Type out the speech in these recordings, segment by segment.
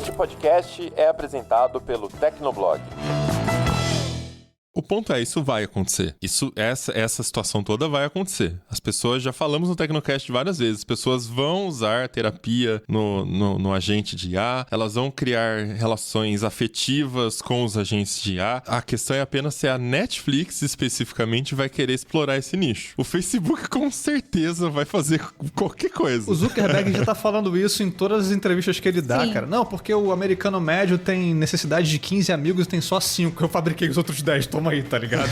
Este podcast é apresentado pelo Tecnoblog. O ponto é, isso vai acontecer. Essa situação toda vai acontecer. As pessoas, já falamos no Tecnocast várias vezes, as pessoas vão usar terapia no agente de IA, elas vão criar relações afetivas com os agentes de IA. A questão é apenas se a Netflix, especificamente, vai querer explorar esse nicho. O Facebook, com certeza, vai fazer qualquer coisa. O Zuckerberg já tá falando isso em todas as entrevistas que ele dá, cara. Não, porque o americano médio tem necessidade de 15 amigos e tem só 5. Eu fabriquei os outros 10, toma aí, tá ligado?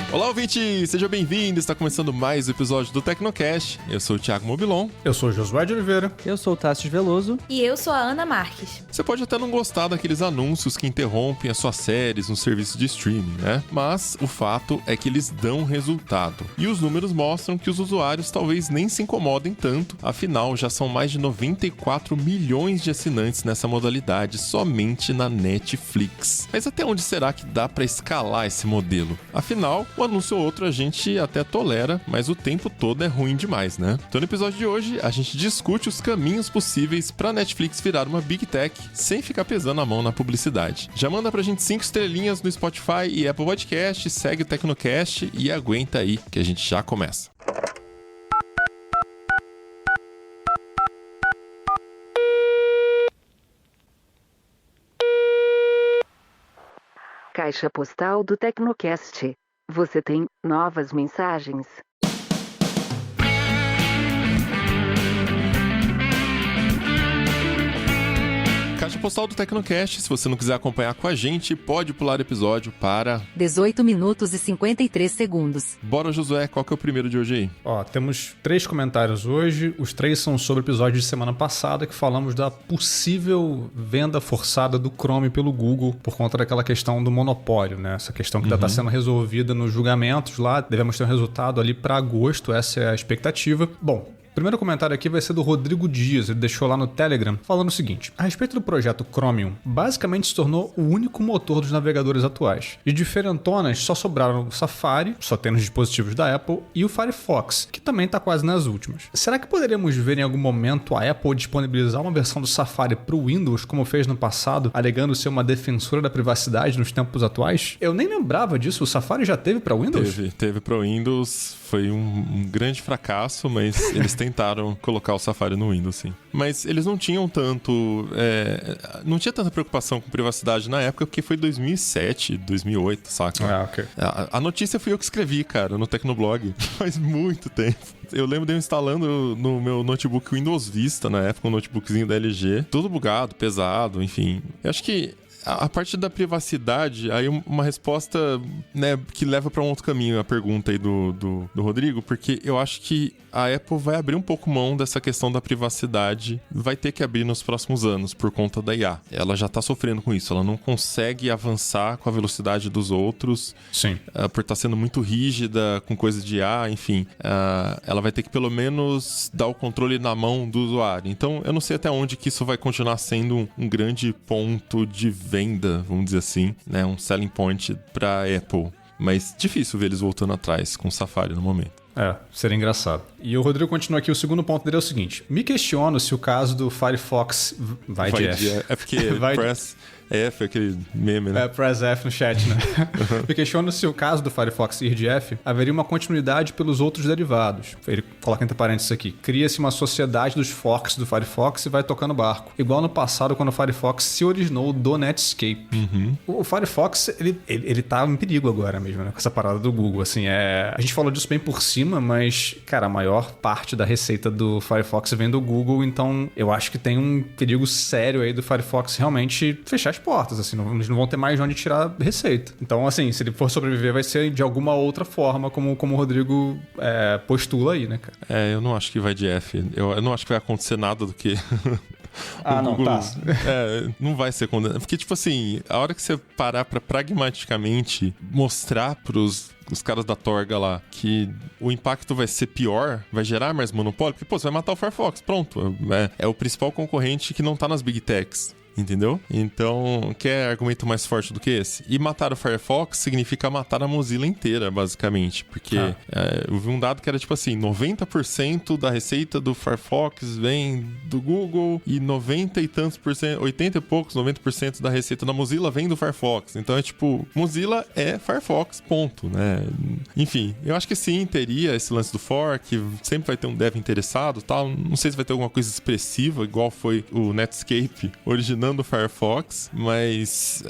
Olá, ouvinte! Seja bem-vindo! Está começando mais um episódio do Tecnocast. Eu sou o Thiago Mobilon. Eu sou o Josué de Oliveira. Eu sou o Tássio Veloso. E eu sou a Ana Marques. Você pode até não gostar daqueles anúncios que interrompem as suas séries no serviço de streaming, né? Mas o fato é que eles dão resultado. E os números mostram que os usuários talvez nem se incomodem tanto, afinal já são mais de 94 milhões de assinantes nessa modalidade somente na Netflix. Mas até onde será que dá para escalar esse modelo? Afinal, o anúncio ou outro a gente até tolera, mas o tempo todo é ruim demais, né? Então no episódio de hoje a gente discute os caminhos possíveis pra Netflix virar uma Big Tech sem ficar pesando a mão na publicidade. Já manda pra gente 5 estrelinhas no Spotify e Apple Podcast, segue o Tecnocast e aguenta aí que a gente já começa. Caixa postal do Tecnocast. Você tem novas mensagens? Caixa postal do Tecnocast, se você não quiser acompanhar com a gente, pode pular o episódio para 18 minutos e 53 segundos. Bora, Josué, qual que é o primeiro de hoje aí? Ó, temos 3 comentários hoje. Os 3 são sobre o episódio de semana passada que falamos da possível venda forçada do Chrome pelo Google por conta daquela questão do monopólio, né? Essa questão que ainda está sendo resolvida nos julgamentos lá. Devemos ter um resultado ali para agosto, essa é a expectativa. Bom, o primeiro comentário aqui vai ser do Rodrigo Dias, ele deixou lá no Telegram, falando o seguinte: a respeito do projeto Chromium, basicamente se tornou o único motor dos navegadores atuais. De diferentonas, só sobraram o Safari, só tem nos dispositivos da Apple, e o Firefox, que também está quase nas últimas. Será que poderíamos ver em algum momento a Apple disponibilizar uma versão do Safari para o Windows, como fez no passado, alegando ser uma defensora da privacidade nos tempos atuais? Eu nem lembrava disso, o Safari já teve para Windows? Teve para Windows, foi um grande fracasso, mas eles tentaram colocar o Safari no Windows, sim. Mas eles não tinham tanto... não tinha tanta preocupação com privacidade na época, porque foi 2007, 2008, saca? Ah, ok. A notícia fui eu que escrevi, cara, no Tecnoblog. Faz muito tempo. Eu lembro de eu instalando no meu notebook Windows Vista, na época, um notebookzinho da LG. Tudo bugado, pesado, enfim. Eu acho que a parte da privacidade, aí uma resposta, né, que leva para um outro caminho a pergunta aí do Rodrigo, porque eu acho que a Apple vai abrir um pouco mão dessa questão da privacidade, vai ter que abrir nos próximos anos por conta da IA. Ela já tá sofrendo com isso, ela não consegue avançar com a velocidade dos outros. Sim. Por estar sendo muito rígida com coisa de IA, enfim. Ela vai ter que pelo menos dar o controle na mão do usuário. Então eu não sei até onde que isso vai continuar sendo um grande ponto de venda, vamos dizer assim, né? Um selling point pra Apple. Mas difícil ver eles voltando atrás com o Safari no momento. Seria engraçado. E o Rodrigo continua aqui, o segundo ponto dele é o seguinte: me questiono se o caso do Firefox vai de F. É porque Press F, aquele meme, né? Press F no chat, né? Me questiono se o caso do Firefox ir de F haveria uma continuidade pelos outros derivados. Ele coloca entre parênteses aqui: cria-se uma sociedade dos forks do Firefox e vai tocando barco. Igual no passado, quando o Firefox se originou do Netscape. O Firefox, ele tá em perigo agora mesmo, né? Com essa parada do Google, assim, a gente falou disso bem por cima, mas, cara, a maior parte da receita do Firefox vem do Google, então eu acho que tem um perigo sério aí do Firefox realmente fechar as portas, assim, eles não vão ter mais de onde tirar receita. Então, assim, se ele for sobreviver, vai ser de alguma outra forma, como o Rodrigo postula aí, né, cara? Eu não acho que vai de F. Eu não acho que vai acontecer nada do que... Google, não, tá. Não vai ser condenado. Porque, tipo assim, a hora que você parar pra pragmaticamente mostrar pros os caras da Torga lá que o impacto vai ser pior, vai gerar mais monopólio, porque, pô, você vai matar o Firefox, pronto. É o principal concorrente que não tá nas Big Techs. entendeu? Então, quer argumento mais forte do que esse? E matar o Firefox significa matar a Mozilla inteira, basicamente, porque eu vi um dado que era tipo assim, 90% da receita do Firefox vem do Google e 90 e tantos por cento, 80 e poucos, 90% da receita da Mozilla vem do Firefox. Então é tipo, Mozilla é Firefox, ponto, né? Enfim, eu acho que sim, teria esse lance do fork, sempre vai ter um dev interessado, tal. Não sei se vai ter alguma coisa expressiva, igual foi o Netscape originando o Firefox, mas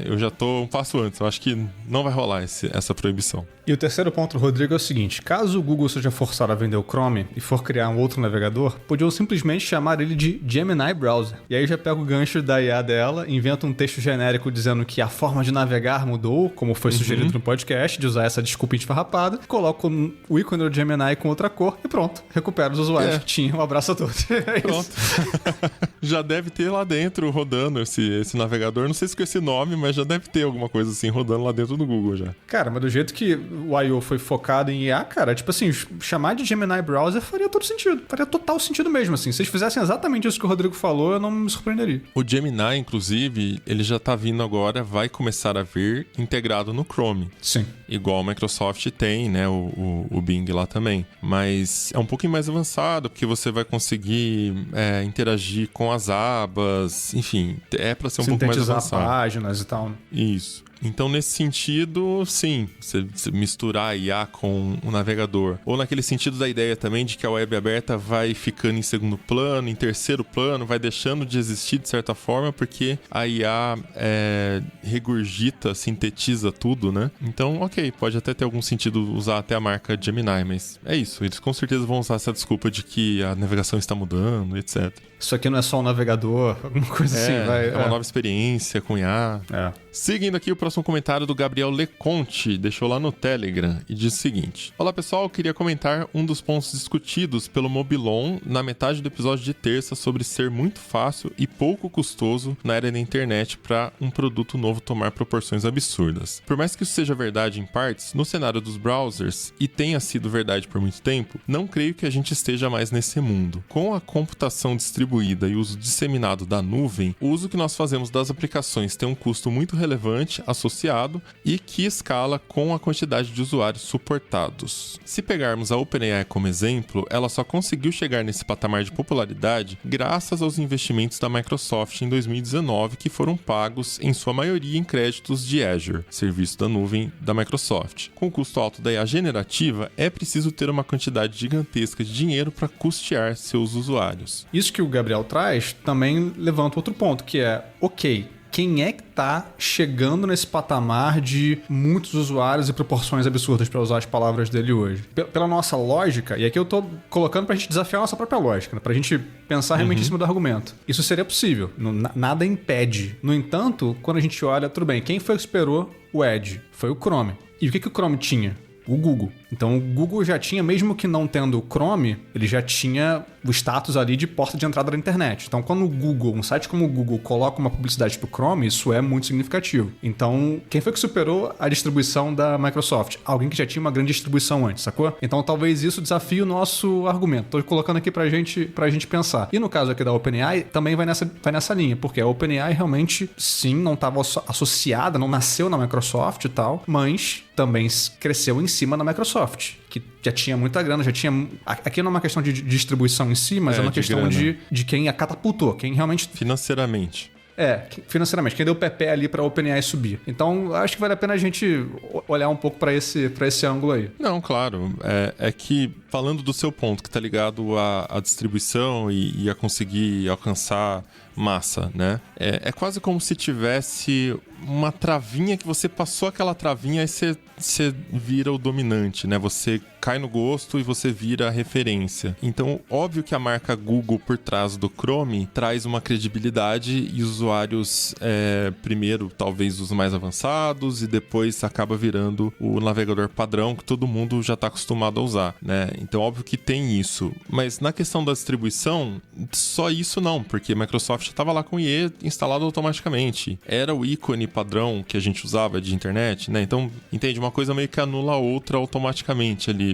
eu já tô um passo antes. Eu acho que não vai rolar essa proibição. E o terceiro ponto do Rodrigo é o seguinte: caso o Google seja forçado a vender o Chrome e for criar um outro navegador, podiam simplesmente chamar ele de Gemini Browser. E aí já pega o gancho da IA dela, inventa um texto genérico dizendo que a forma de navegar mudou, como foi sugerido no podcast, de usar essa desculpa esfarrapada, coloca o ícone do Gemini com outra cor e pronto, recupera os usuários que tinham. Um abraço a todos. Pronto. Já deve ter lá dentro rodando esse navegador, não sei se com esse nome, mas já deve ter alguma coisa assim rodando lá dentro do Google já. Cara, mas do jeito que o I.O. foi focado em IA, cara, tipo assim, chamar de Gemini Browser faria todo sentido. Faria total sentido mesmo, assim. Se eles fizessem exatamente isso que o Rodrigo falou, eu não me surpreenderia. O Gemini, inclusive, ele já tá vindo agora, vai começar a vir integrado no Chrome. Sim. Igual a Microsoft tem, né, o Bing lá também. Mas é um pouquinho mais avançado, porque você vai conseguir interagir com as abas, enfim, é pra ser um pouco mais avançado. Sintetizar páginas e tal. Isso. Então, nesse sentido, sim, você misturar a IA com o navegador. Ou naquele sentido da ideia também de que a web aberta vai ficando em segundo plano, em terceiro plano, vai deixando de existir de certa forma, porque a IA regurgita, sintetiza tudo, né? Então, ok, pode até ter algum sentido usar até a marca Gemini, mas é isso. Eles com certeza vão usar essa desculpa de que a navegação está mudando, etc. Isso aqui não é só um navegador, alguma coisa assim. É uma nova experiência com IA. Seguindo aqui o próximo comentário do Gabriel Leconte, deixou lá no Telegram e diz o seguinte: olá pessoal, queria comentar um dos pontos discutidos pelo Mobilon na metade do episódio de terça sobre ser muito fácil e pouco custoso na era da internet para um produto novo tomar proporções absurdas. Por mais que isso seja verdade em partes, no cenário dos browsers, e tenha sido verdade por muito tempo, não creio que a gente esteja mais nesse mundo. Com a computação distribuída e o uso disseminado da nuvem, o uso que nós fazemos das aplicações tem um custo muito relevante associado e que escala com a quantidade de usuários suportados. Se pegarmos a OpenAI como exemplo, ela só conseguiu chegar nesse patamar de popularidade graças aos investimentos da Microsoft em 2019, que foram pagos em sua maioria em créditos de Azure, serviço da nuvem da Microsoft. Com o custo alto da IA generativa, é preciso ter uma quantidade gigantesca de dinheiro para custear seus usuários. Isso que o Gabriel traz também levanta outro ponto, que é, ok, quem é que tá chegando nesse patamar de muitos usuários e proporções absurdas, para usar as palavras dele hoje? Pela nossa lógica, e aqui eu tô colocando pra gente desafiar a nossa própria lógica, né? Pra gente pensar realmente em cima do argumento. Isso seria possível, nada impede. No entanto, quando a gente olha, tudo bem, quem foi que superou o Edge? Foi o Chrome. E o que o Chrome tinha? O Google. Então o Google já tinha, mesmo que não tendo o Chrome, ele já tinha o status ali de porta de entrada da internet. Então quando o Google, um site como o Google, coloca uma publicidade pro Chrome, isso é muito significativo. Então quem foi que superou a distribuição da Microsoft? Alguém que já tinha uma grande distribuição antes, sacou? Então talvez isso desafie o nosso argumento. Tô colocando aqui pra gente pensar. E no caso aqui da OpenAI, também vai nessa linha, porque a OpenAI realmente, sim, não estava associada, não nasceu na Microsoft e tal, mas também cresceu em cima da Microsoft, que já tinha muita grana, já tinha... Aqui não é uma questão de distribuição em si, mas é uma questão de quem a catapultou, quem realmente... Financeiramente. Financeiramente, quem deu o pé ali pra OpenAI subir. Então, acho que vale a pena a gente olhar um pouco pra esse ângulo aí. Não, claro. É que, falando do seu ponto, que tá ligado à distribuição e a conseguir alcançar massa, né? É quase como se tivesse uma travinha que você passou aquela travinha e você vira o dominante, né? Você cai no gosto e você vira a referência. Então, óbvio que a marca Google por trás do Chrome traz uma credibilidade e os usuários, primeiro, talvez os mais avançados e depois acaba virando o navegador padrão que todo mundo já está acostumado a usar, né? Então, óbvio que tem isso. Mas na questão da distribuição, só isso não, porque a Microsoft estava lá com o IE instalado automaticamente. Era o ícone padrão que a gente usava de internet, né? Então, entende? Uma coisa meio que anula a outra automaticamente ali.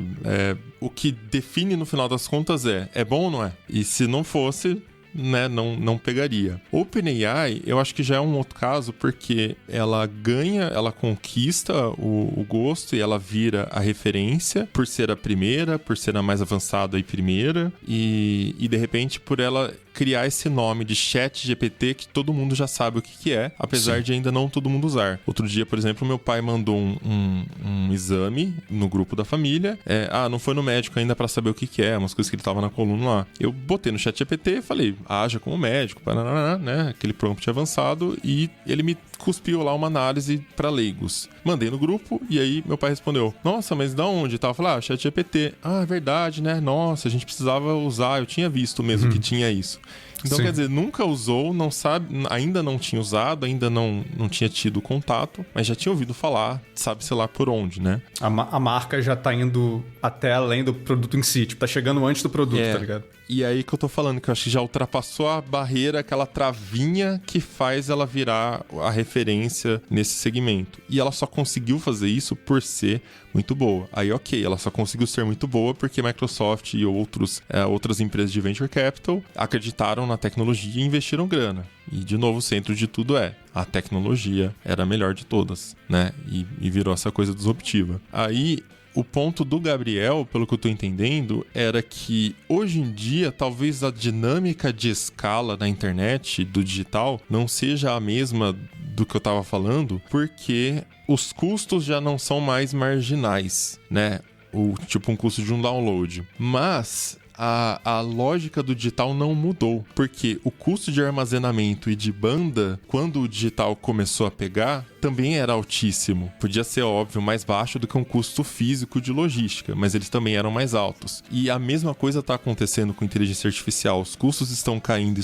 O que define no final das contas é bom ou não é? E se não fosse, né, não pegaria. OpenAI, eu acho que já é um outro caso, porque ela ganha, ela conquista o gosto e ela vira a referência por ser a primeira, por ser a mais avançada e primeira, e de repente por ela criar esse nome de ChatGPT que todo mundo já sabe o que é, apesar de ainda não todo mundo usar. Outro dia, por exemplo, meu pai mandou um exame no grupo da família. Não foi no médico ainda pra saber o que é, umas coisas que ele tava na coluna lá. Eu botei no ChatGPT e falei, haja como médico, né? Aquele prompt avançado, e ele me cuspiu lá uma análise pra leigos. Mandei no grupo e aí meu pai respondeu, nossa, mas da onde? Eu falei, ChatGPT. É verdade, né? Nossa, a gente precisava usar, eu tinha visto mesmo que tinha isso. Então, quer dizer, nunca usou, não sabe, ainda não tinha usado, ainda não tinha tido contato, mas já tinha ouvido falar, sabe-se lá por onde, né? A marca já tá indo até além do produto em si, tipo, tá chegando antes do produto, tá ligado? E aí que eu tô falando, que eu acho que já ultrapassou a barreira, aquela travinha que faz ela virar a referência nesse segmento. E ela só conseguiu fazer isso por ser muito boa. Aí, ok, ela só conseguiu ser muito boa porque Microsoft e outras empresas de Venture Capital acreditaram na tecnologia e investiram grana. E, de novo, o centro de tudo a tecnologia era a melhor de todas, né? E virou essa coisa disruptiva. Aí, o ponto do Gabriel, pelo que eu tô entendendo, era que hoje em dia talvez a dinâmica de escala da internet, do digital, não seja a mesma do que eu tava falando, porque os custos já não são mais marginais, né? Tipo um custo de um download. Mas a lógica do digital não mudou, porque o custo de armazenamento e de banda, quando o digital começou a pegar, também era altíssimo. Podia ser, óbvio, mais baixo do que um custo físico de logística, mas eles também eram mais altos. E a mesma coisa está acontecendo com inteligência artificial. Os custos estão caindo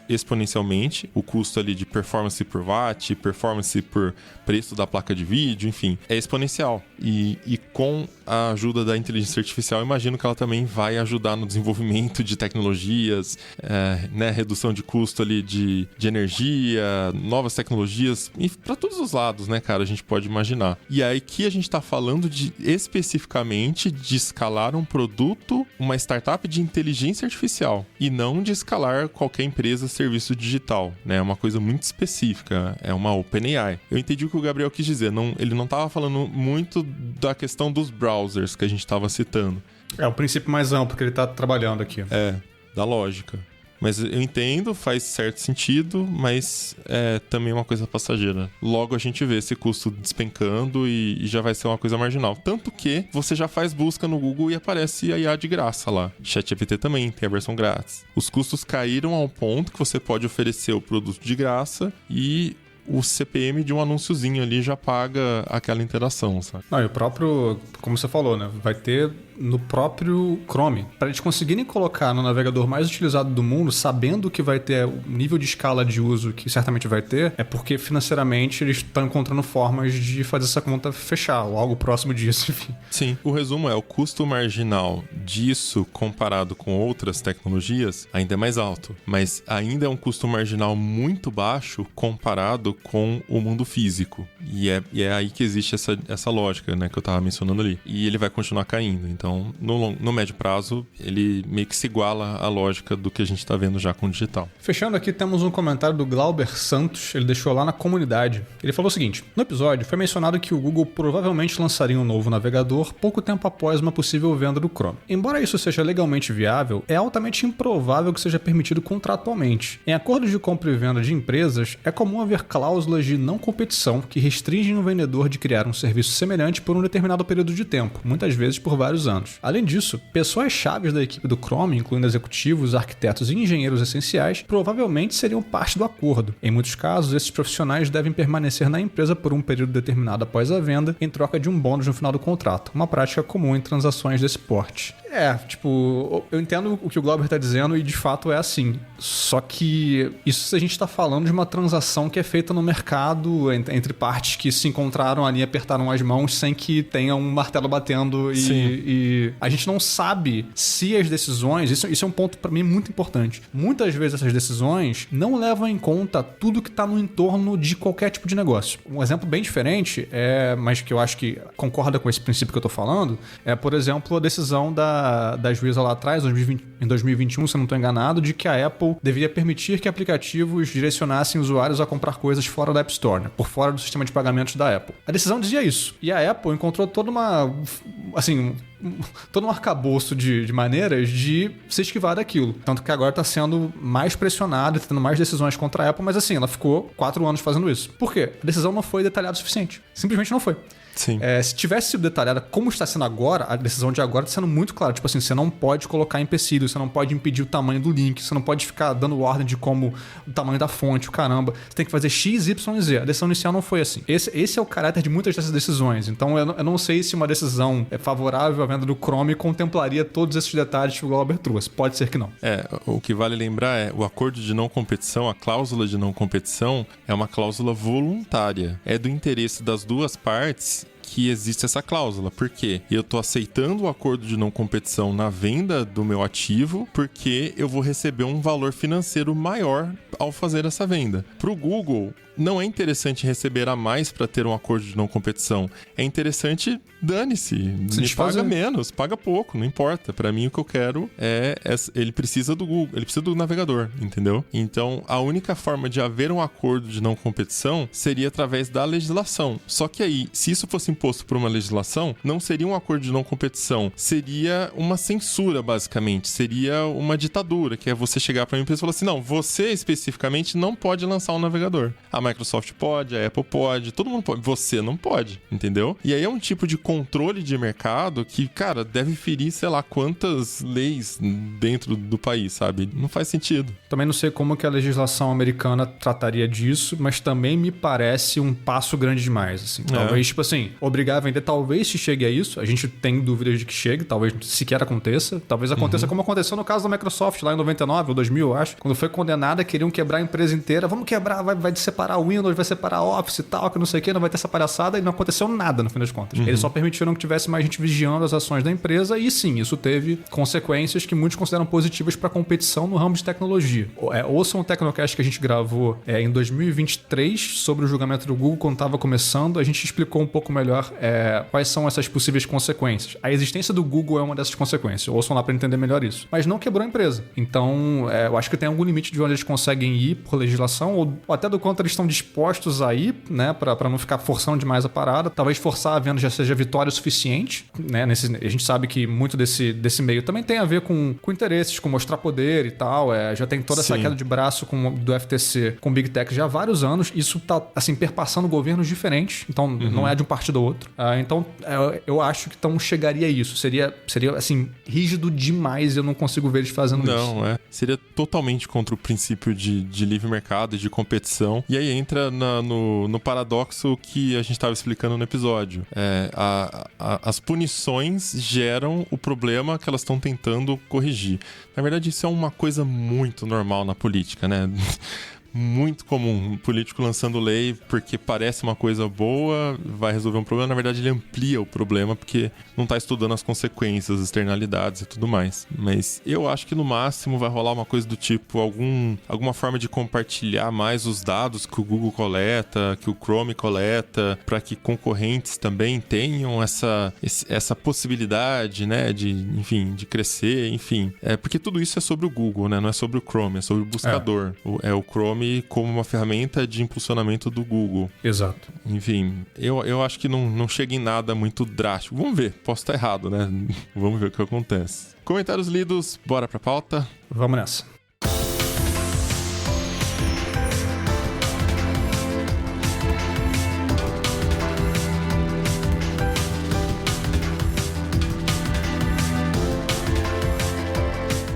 exponencialmente. O custo ali de performance por watt, performance por preço da placa de vídeo, enfim, é exponencial. E com a ajuda da inteligência artificial, imagino que ela também vai ajudar no desenvolvimento de tecnologias, né, redução de custo ali de energia, novas tecnologias, e para todos os lados, né, cara, a gente pode imaginar. E aí que a gente tá falando especificamente de escalar um produto, uma startup de inteligência artificial, e não de escalar qualquer empresa serviço digital, né, é uma coisa muito específica, é uma OpenAI. Eu entendi o que o Gabriel quis dizer, ele não tava falando muito da questão dos browsers que a gente tava citando. É o princípio mais amplo que ele tá trabalhando aqui. Da lógica. Mas eu entendo, faz certo sentido, mas é também uma coisa passageira. Logo a gente vê esse custo despencando e já vai ser uma coisa marginal. Tanto que você já faz busca no Google e aparece a IA de graça lá. ChatGPT também tem a versão grátis. Os custos caíram ao ponto que você pode oferecer o produto de graça e o CPM de um anúnciozinho ali já paga aquela interação, sabe? Não, e o próprio, como você falou, né? Vai ter no próprio Chrome. Para eles conseguirem colocar no navegador mais utilizado do mundo, sabendo que vai ter o nível de escala de uso que certamente vai ter, é porque financeiramente eles estão encontrando formas de fazer essa conta fechar, ou algo próximo disso, enfim. Sim, o resumo é o custo marginal disso comparado com outras tecnologias ainda é mais alto, mas ainda é um custo marginal muito baixo comparado com o mundo físico. E é aí que existe essa lógica, né, que eu tava mencionando ali. E ele vai continuar caindo. Então, no médio prazo, ele meio que se iguala à lógica do que a gente tá vendo já com o digital. Fechando aqui, temos um comentário do Glauber Santos. Ele deixou lá na comunidade. Ele falou o seguinte: no episódio foi mencionado que o Google provavelmente lançaria um novo navegador pouco tempo após uma possível venda do Chrome. Embora isso seja legalmente viável, é altamente improvável que seja permitido contratualmente. Em acordos de compra e venda de empresas, é comum haver cláusulas de não competição que restringem o vendedor de criar um serviço semelhante por um determinado período de tempo, muitas vezes por vários anos. Além disso, pessoas-chave da equipe do Chrome, incluindo executivos, arquitetos e engenheiros essenciais, provavelmente seriam parte do acordo. Em muitos casos, esses profissionais devem permanecer na empresa por um período determinado após a venda, em troca de um bônus no final do contrato, uma prática comum em transações desse porte. Eu entendo o que o Glauber está dizendo e de fato é assim. Só que isso a gente está falando de uma transação que é feita no mercado entre partes que se encontraram ali, apertaram as mãos sem que tenha um martelo batendo e a gente não sabe se as decisões... Isso é um ponto para mim muito importante. Muitas vezes essas decisões não levam em conta tudo que está no entorno de qualquer tipo de negócio. Um exemplo bem diferente, mas que eu acho que concorda com esse princípio que eu estou falando, é, por exemplo, a decisão da da juíza lá atrás, em 2021, se eu não estou enganado, de que a Apple deveria permitir que aplicativos direcionassem usuários a comprar coisas fora da App Store, né? Por fora do sistema de pagamentos da Apple. A decisão dizia isso. E a Apple encontrou todo um arcabouço de maneiras de se esquivar daquilo. Tanto que agora está sendo mais pressionada e tendo mais decisões contra a Apple, mas assim, ela ficou 4 anos fazendo isso. Por quê? A decisão não foi detalhada o suficiente. Simplesmente não foi. Sim. Se tivesse sido detalhada como está sendo agora, a decisão de agora está sendo muito clara. Tipo assim, você não pode colocar empecilhos, você não pode impedir o tamanho do link, você não pode ficar dando ordem de como o tamanho da fonte, o caramba. Você tem que fazer X, Y e Z. A decisão inicial não foi assim. Esse é o caráter de muitas dessas decisões. Então eu não sei se uma decisão favorável à venda do Chrome contemplaria todos esses detalhes que o Glauber trouxe. Pode ser que não. O que vale lembrar é o acordo de não competição, a cláusula de não competição é uma cláusula voluntária. É do interesse das duas partes que existe essa cláusula, porque eu tô aceitando o acordo de não competição na venda do meu ativo, porque eu vou receber um valor financeiro maior ao fazer essa venda. Para o Google, não é interessante receber a mais para ter um acordo de não competição. É interessante, dane-se, me paga menos, paga pouco, não importa. Para mim, o que eu quero ele precisa do Google, ele precisa do navegador, entendeu? Então, a única forma de haver um acordo de não competição seria através da legislação. Só que aí, se isso fosse imposto por uma legislação, não seria um acordo de não competição, seria uma censura, basicamente. Seria uma ditadura, que é você chegar para uma empresa e falar assim, não, você especificamente não pode lançar um navegador. A Microsoft pode, a Apple pode, todo mundo pode, você não pode, entendeu? E aí é um tipo de controle de mercado que, cara, deve ferir, sei lá, quantas leis dentro do país, sabe? Não faz sentido. Também não sei como que a legislação americana trataria disso, mas também me parece um passo grande demais, assim. Talvez, tipo assim, obrigar a vender, talvez se chegue a isso, a gente tem dúvidas de que chegue, talvez sequer aconteça, talvez aconteça como aconteceu no caso da Microsoft lá em 99 ou 2000, eu acho, quando foi condenada, queriam quebrar a empresa inteira, vamos quebrar, vai separar o Windows, vai separar o Office e tal, que não sei o que, não vai ter essa palhaçada, e não aconteceu nada no fim das contas. Eles só permitiram que tivesse mais gente vigiando as ações da empresa, e sim, isso teve consequências que muitos consideram positivas para a competição no ramo de tecnologia. Ouçam o Tecnocast que a gente gravou em 2023 sobre o julgamento do Google quando estava começando, a gente explicou um pouco melhor quais são essas possíveis consequências. A existência do Google é uma dessas consequências, ouçam lá para entender melhor isso. Mas não quebrou a empresa. Então, eu acho que tem algum limite de onde eles conseguem ir por legislação, ou até do quanto eles estão dispostos a ir, né, para não ficar forçando demais a parada. Talvez forçar a venda já seja vitória suficiente, né? A gente sabe que muito desse meio também tem a ver com interesses, com mostrar poder e tal. Já tem toda essa queda de braço do FTC com Big Tech já há vários anos. Isso tá, assim, perpassando governos diferentes. Então, não é de um partido ou outro. Então, eu acho que chegaria a isso. Seria, assim, rígido demais e eu não consigo ver eles fazendo isso. Não, seria totalmente contra o princípio de livre mercado e de competição. E aí entra no paradoxo que a gente estava explicando no episódio. As punições geram o problema que elas estão tentando corrigir. Na verdade, isso é uma coisa muito normal na política, né? Muito comum, um político lançando lei porque parece uma coisa boa, vai resolver um problema, na verdade ele amplia o problema porque não está estudando as consequências, as externalidades e tudo mais. Mas eu acho que no máximo vai rolar uma coisa do tipo alguma forma de compartilhar mais os dados que o Google coleta, que o Chrome coleta, para que concorrentes também tenham essa possibilidade, né, de crescer, enfim. Porque tudo isso é sobre o Google, né, não é sobre o Chrome, é sobre o buscador. O Chrome como uma ferramenta de impulsionamento do Google. Exato. Enfim, eu acho que não chega em nada muito drástico. Vamos ver, posso estar errado, né? Vamos ver o que acontece. Comentários lidos, bora pra pauta? Vamos nessa.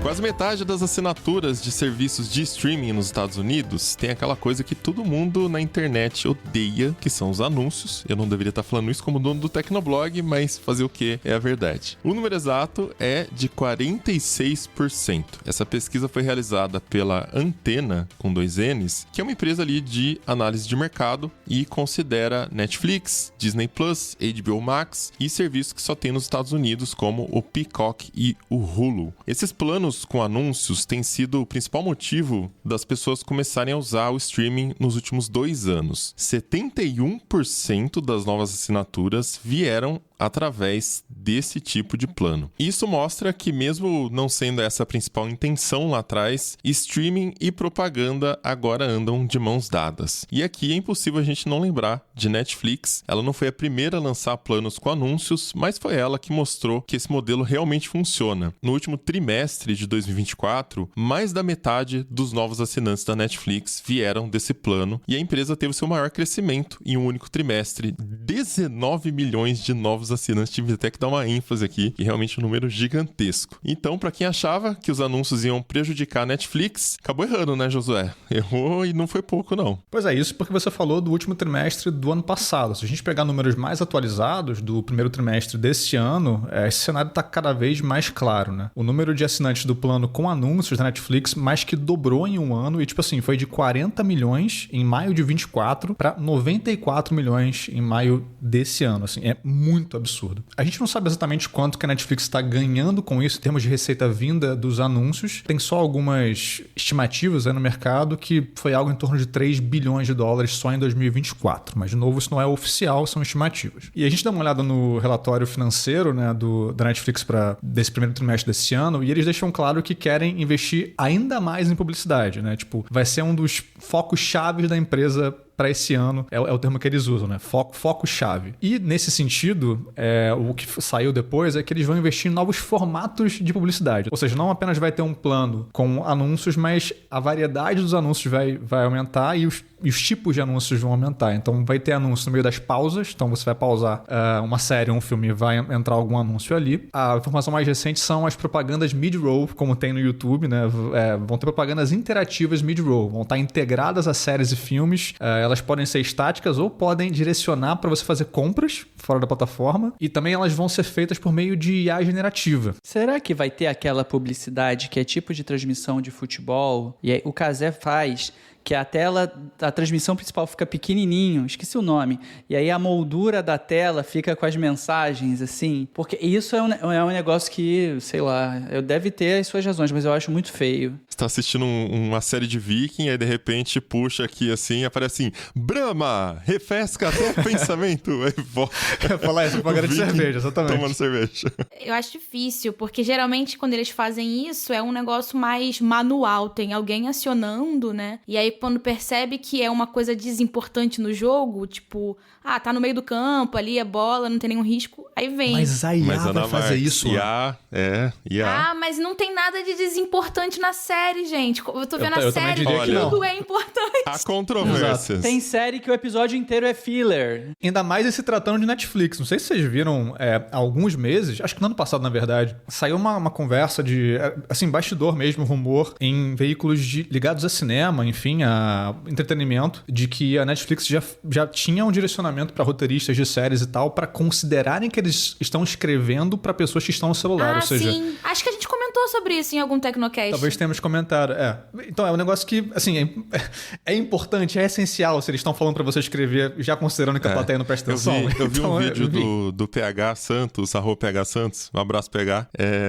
Quase metade das assinaturas de serviços de streaming nos Estados Unidos tem aquela coisa que todo mundo na internet odeia, que são os anúncios. Eu não deveria estar falando isso como dono do Tecnoblog, mas fazer o quê? É a verdade. O número exato é de 46%. Essa pesquisa foi realizada pela Antena, com 2 N's, que é uma empresa ali de análise de mercado e considera Netflix, Disney Plus, HBO Max e serviços que só tem nos Estados Unidos, como o Peacock e o Hulu. Esses planos com anúncios tem sido o principal motivo das pessoas começarem a usar o streaming nos últimos 2 anos. 71% das novas assinaturas vieram através desse tipo de plano. Isso mostra que, mesmo não sendo essa a principal intenção lá atrás, streaming e propaganda agora andam de mãos dadas. E aqui é impossível a gente não lembrar de Netflix. Ela não foi a primeira a lançar planos com anúncios, mas foi ela que mostrou que esse modelo realmente funciona. No último trimestre de 2024, mais da metade dos novos assinantes da Netflix vieram desse plano e a empresa teve seu maior crescimento em um único trimestre. 19 milhões de novos assinantes. Tive até que dar uma ênfase aqui, que realmente é um número gigantesco. Então, para quem achava que os anúncios iam prejudicar a Netflix, acabou errando, né, Josué? Errou e não foi pouco, não. Pois é, isso porque você falou do último trimestre do ano passado. Se a gente pegar números mais atualizados do primeiro trimestre desse ano, esse cenário está cada vez mais claro, né? O número de assinantes do plano com anúncios da Netflix mais que dobrou em um ano e, tipo assim, foi de 40 milhões em maio de 24 para 94 milhões em maio desse ano. Assim, é muito absurdo. A gente não sabe exatamente quanto que a Netflix está ganhando com isso em termos de receita vinda dos anúncios. Tem só algumas estimativas aí no mercado que foi algo em torno de 3 bilhões de dólares só em 2024. Mas, de novo, isso não é oficial, são estimativas. E a gente dá uma olhada no relatório financeiro, né, da Netflix desse primeiro trimestre desse ano e eles deixam claro que querem investir ainda mais em publicidade, né? Tipo, vai ser um dos focos chaves da empresa para esse ano, é o termo que eles usam, né? Foco-chave. E, nesse sentido, o que saiu depois é que eles vão investir em novos formatos de publicidade. Ou seja, não apenas vai ter um plano com anúncios, mas a variedade dos anúncios vai aumentar e os tipos de anúncios vão aumentar. Então, vai ter anúncio no meio das pausas. Então, você vai pausar uma série ou um filme e vai entrar algum anúncio ali. A informação mais recente são as propagandas mid-roll, como tem no YouTube, né? Vão ter propagandas interativas mid-roll. Vão estar integradas a séries e filmes. Elas podem ser estáticas ou podem direcionar para você fazer compras fora da plataforma. E também elas vão ser feitas por meio de IA generativa. Será que vai ter aquela publicidade que é tipo de transmissão de futebol? E aí o Cazé faz... que a tela, a transmissão principal fica pequenininho, esqueci o nome, e aí a moldura da tela fica com as mensagens, assim, porque isso é um negócio que, sei lá, deve ter as suas razões, mas eu acho muito feio. Você tá assistindo uma série de Viking, aí de repente puxa aqui assim, aparece assim, Brahma, refresca até o pensamento, aí volta. Falar isso, propaganda de cerveja, exatamente. Tomando cerveja. Eu acho difícil, porque geralmente quando eles fazem isso é um negócio mais manual, tem alguém acionando, né, e aí quando percebe que é uma coisa desimportante no jogo, tipo, tá no meio do campo, ali é bola, não tem nenhum risco, aí vem. Mas a IA vai fazer isso. IA. Mas não tem nada de desimportante na série, gente. Eu tô vendo a série, tudo é importante. Há controvérsias. Tem série que o episódio inteiro é filler. Ainda mais se tratando de Netflix. Não sei se vocês viram, há alguns meses, acho que no ano passado, na verdade, saiu uma conversa de, assim, bastidor mesmo, rumor, em veículos ligados a cinema, enfim, a entretenimento, de que a Netflix já tinha um direcionamento para roteiristas de séries e tal, para considerarem que eles estão escrevendo para pessoas que estão no celular, ou seja... sim. Acho que a gente comentou sobre isso em algum Tecnocast. Talvez tenhamos comentado, Então, é um negócio que, assim, é importante, é essencial se eles estão falando para você escrever, já considerando que a plateia não presta atenção. Eu vi um vídeo do PH Santos, @PH Santos, um abraço PH,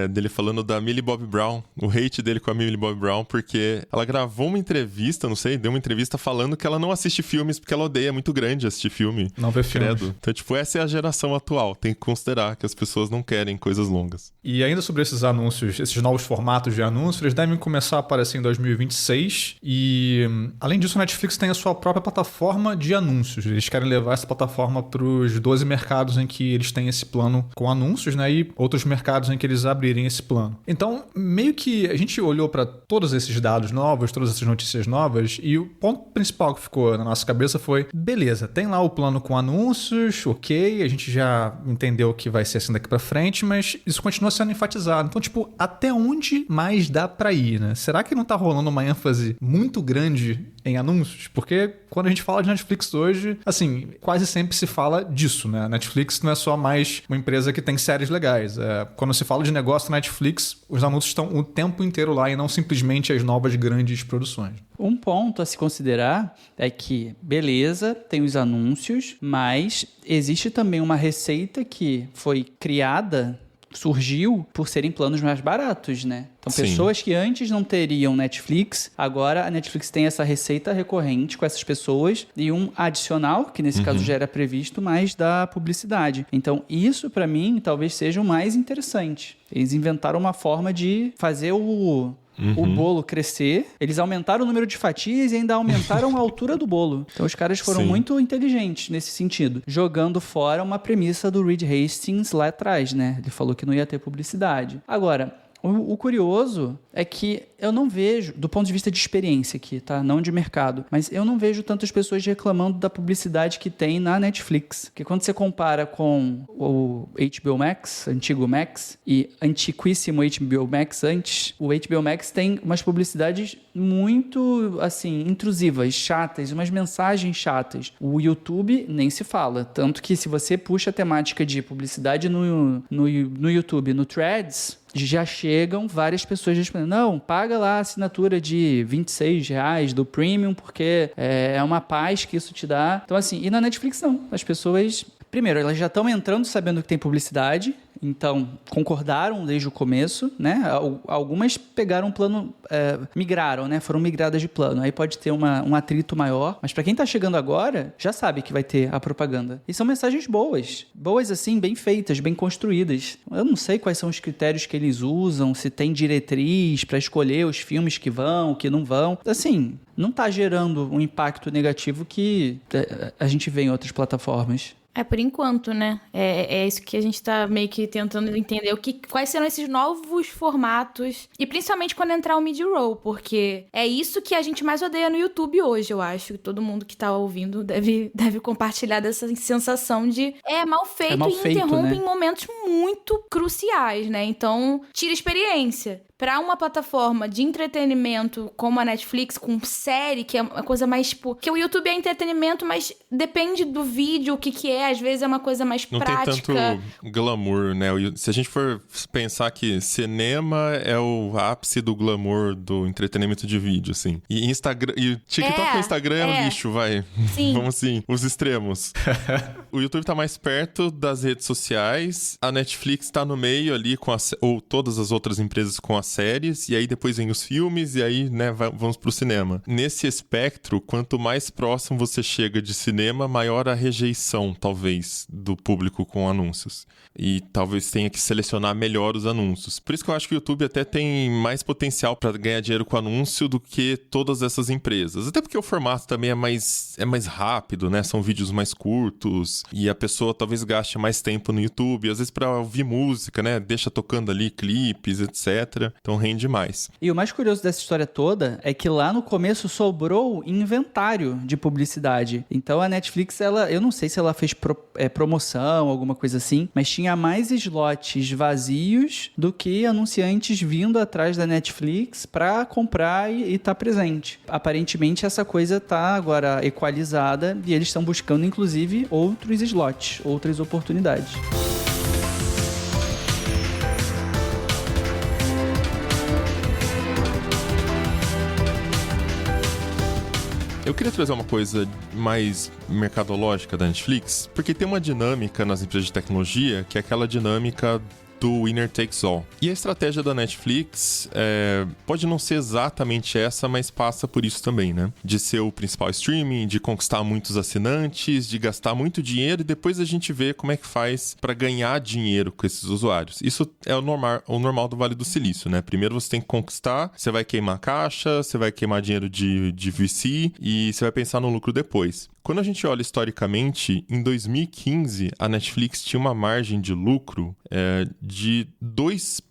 dele falando da Millie Bobby Brown, o hate dele com a Millie Bobby Brown, porque ela gravou uma entrevista, não sei, deu uma entrevista falando que ela não assiste filmes porque ela odeia, é muito grande assistir filme. Não vê filmes. Credo. Então, tipo, essa é a geração atual. Tem que considerar que as pessoas não querem coisas longas. E ainda sobre esses anúncios, esses novos formatos de anúncios, eles devem começar a aparecer em 2026. E, além disso, a Netflix tem a sua própria plataforma de anúncios. Eles querem levar essa plataforma para os 12 mercados em que eles têm esse plano com anúncios, né? E outros mercados em que eles abrirem esse plano. Então, meio que a gente olhou para todos esses dados novos, todas essas notícias novas, e o ponto principal que ficou na nossa cabeça foi, beleza, tem lá o plano com anúncios, ok, a gente já entendeu que vai ser assim daqui para frente, mas isso continua sendo enfatizado. Então, tipo, até onde mais dá para ir, né? Será que não tá rolando uma ênfase muito grande em anúncios? Porque quando a gente fala de Netflix hoje, assim, quase sempre se fala disso, né? A Netflix não é só mais uma empresa que tem séries legais. Quando se fala de negócio na Netflix, os anúncios estão o tempo inteiro lá e não simplesmente as novas grandes produções. Um ponto a se considerar é que, beleza, tem os anúncios, mas existe também uma receita que foi criada surgiu por serem planos mais baratos, né? Então, Sim. pessoas que antes não teriam Netflix, agora a Netflix tem essa receita recorrente com essas pessoas e um adicional, que nesse caso já era previsto, mais da publicidade. Então, isso pra mim talvez seja o mais interessante. Eles inventaram uma forma de fazer o bolo crescer, eles aumentaram o número de fatias e ainda aumentaram a altura do bolo. Então os caras foram Sim. muito inteligentes nesse sentido, jogando fora uma premissa do Reed Hastings lá atrás, né? Ele falou que não ia ter publicidade. Agora, o curioso é que eu não vejo, do ponto de vista de experiência aqui, tá? Não de mercado, mas eu não vejo tantas pessoas reclamando da publicidade que tem na Netflix. Porque quando você compara com o HBO Max, antigo Max, e antiquíssimo HBO Max antes, o HBO Max tem umas publicidades muito, assim, intrusivas, chatas, umas mensagens chatas. O YouTube nem se fala. Tanto que se você puxa a temática de publicidade no YouTube, no Threads, já chegam várias pessoas respondendo, não, paga lá a assinatura de R$26 do Premium, porque é uma paz que isso te dá. Então, assim, e na Netflix não. As pessoas, primeiro, elas já estão entrando sabendo que tem publicidade, então concordaram desde o começo, né? Algumas pegaram um plano, migraram, né? Foram migradas de plano. Aí pode ter um atrito maior, mas para quem tá chegando agora, já sabe que vai ter a propaganda. E são mensagens boas. Boas, assim, bem feitas, bem construídas. Eu não sei quais são os critérios que eles usam, se tem diretriz para escolher os filmes que vão, que não vão. Assim, não tá gerando um impacto negativo que a gente vê em outras plataformas. Por enquanto, né? É isso que a gente tá meio que tentando entender. Quais serão esses novos formatos. E principalmente quando entrar o mid-roll, porque é isso que a gente mais odeia no YouTube hoje, eu acho. Todo mundo que tá ouvindo deve compartilhar dessa sensação de mal feito e interrompe, né? Em momentos muito cruciais, né? Então, tira experiência. Pra uma plataforma de entretenimento como a Netflix, com série, que é uma coisa mais, tipo... Que o YouTube é entretenimento, mas depende do vídeo, o que é. Às vezes é uma coisa mais não prática. Não tem tanto glamour, né? Se a gente for pensar que cinema é o ápice do glamour do entretenimento de vídeo, assim. E Instagram... E TikTok e Instagram é um lixo, vai. Sim. Vamos assim, os extremos. O YouTube tá mais perto das redes sociais. A Netflix tá no meio ali, ou todas as outras empresas com as séries, e aí depois vem os filmes, e aí, né, vamos pro cinema. Nesse espectro, quanto mais próximo você chega de cinema, maior a rejeição, talvez, do público com anúncios. E talvez tenha que selecionar melhor os anúncios. Por isso que eu acho que o YouTube até tem mais potencial para ganhar dinheiro com anúncio do que todas essas empresas. Até porque o formato também é mais rápido, né? São vídeos mais curtos, e a pessoa talvez gaste mais tempo no YouTube, às vezes para ouvir música, né? Deixa tocando ali clipes, etc. Então rende mais. E o mais curioso dessa história toda é que lá no começo sobrou inventário de publicidade. Então a Netflix, eu não sei se ela fez promoção, alguma coisa assim, mas tinha mais slots vazios do que anunciantes vindo atrás da Netflix para comprar e tá presente. Aparentemente essa coisa tá agora equalizada e eles estão buscando inclusive outros slots, outras oportunidades. Eu queria trazer uma coisa mais mercadológica da Netflix, porque tem uma dinâmica nas empresas de tecnologia que é aquela dinâmica do winner takes all. E a estratégia da Netflix pode não ser exatamente essa, mas passa por isso também, né? De ser o principal streaming, de conquistar muitos assinantes, de gastar muito dinheiro e depois a gente vê como é que faz para ganhar dinheiro com esses usuários. Isso é o normal do Vale do Silício, né? Primeiro você tem que conquistar, você vai queimar caixa, você vai queimar dinheiro de VC e você vai pensar no lucro depois. Quando a gente olha historicamente, em 2015, a Netflix tinha uma margem de lucro de 2%.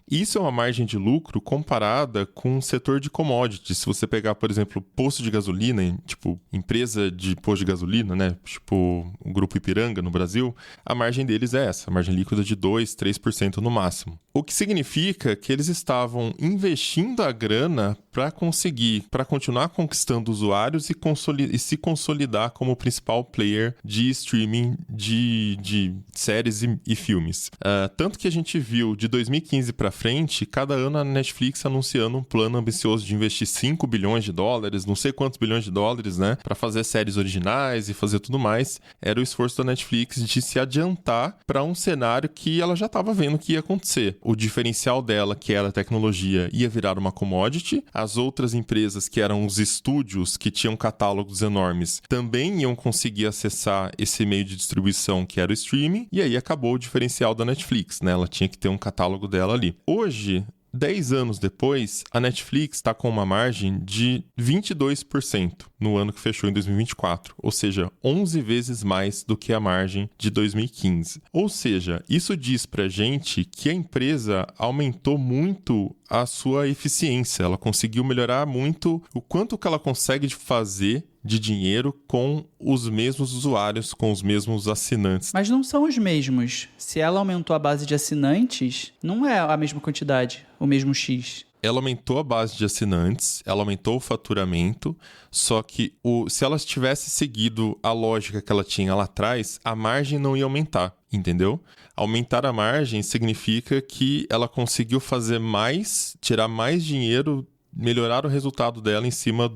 Isso é uma margem de lucro comparada com o setor de commodities. Se você pegar, por exemplo, posto de gasolina, tipo, empresa de posto de gasolina, né? Tipo, o Grupo Ipiranga no Brasil, a margem deles é essa, a margem líquida de 2%, 3% no máximo. O que significa que eles estavam investindo a grana para continuar conquistando usuários e se consolidar como o principal player de streaming de séries e filmes. Tanto que a gente viu de 2015 2015 para frente, cada ano a Netflix anunciando um plano ambicioso de investir 5 bilhões de dólares, não sei quantos bilhões de dólares, né, para fazer séries originais e fazer tudo mais. Era o esforço da Netflix de se adiantar para um cenário que ela já estava vendo que ia acontecer. O diferencial dela, que era a tecnologia, ia virar uma commodity. As outras empresas, que eram os estúdios, que tinham catálogos enormes, também iam conseguir acessar esse meio de distribuição que era o streaming. E aí acabou o diferencial da Netflix, né? Ela tinha que ter um catálogo dela ali. Hoje, 10 anos depois, a Netflix está com uma margem de 22% no ano que fechou em 2024, ou seja, 11 vezes mais do que a margem de 2015. Ou seja, isso diz pra gente que a empresa aumentou muito a sua eficiência, ela conseguiu melhorar muito o quanto que ela consegue fazer de dinheiro com os mesmos usuários, com os mesmos assinantes. Mas não são os mesmos. Se ela aumentou a base de assinantes, não é a mesma quantidade, o mesmo X. Ela aumentou a base de assinantes, ela aumentou o faturamento, só que se ela tivesse seguido a lógica que ela tinha lá atrás, a margem não ia aumentar, entendeu? Aumentar a margem significa que ela conseguiu fazer mais, tirar mais dinheiro, melhorar o resultado dela em cima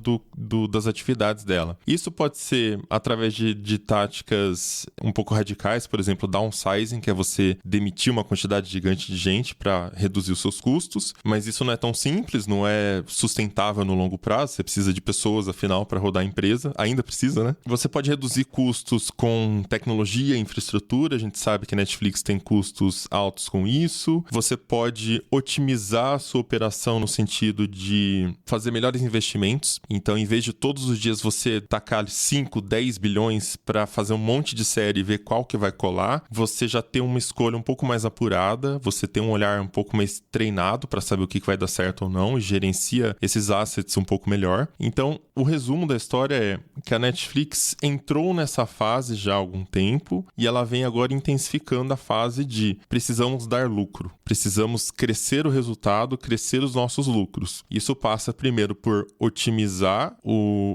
das atividades dela. Isso pode ser através de táticas um pouco radicais, por exemplo, downsizing, que é você demitir uma quantidade gigante de gente para reduzir os seus custos, mas isso não é tão simples, não é sustentável no longo prazo, você precisa de pessoas, afinal, para rodar a empresa, ainda precisa, né? Você pode reduzir custos com tecnologia e infraestrutura, a gente sabe que a Netflix tem custos altos com isso, você pode otimizar a sua operação no sentido de fazer melhores investimentos. Então, em vez de todos os dias você tacar 5, 10 bilhões para fazer um monte de série e ver qual que vai colar, você já tem uma escolha um pouco mais apurada, você tem um olhar um pouco mais treinado para saber o que vai dar certo ou não e gerencia esses assets um pouco melhor. Então, o resumo da história é que a Netflix entrou nessa fase já há algum tempo e ela vem agora intensificando a fase de precisamos dar lucro, precisamos crescer o resultado, crescer os nossos lucros. Isso passa primeiro por otimizar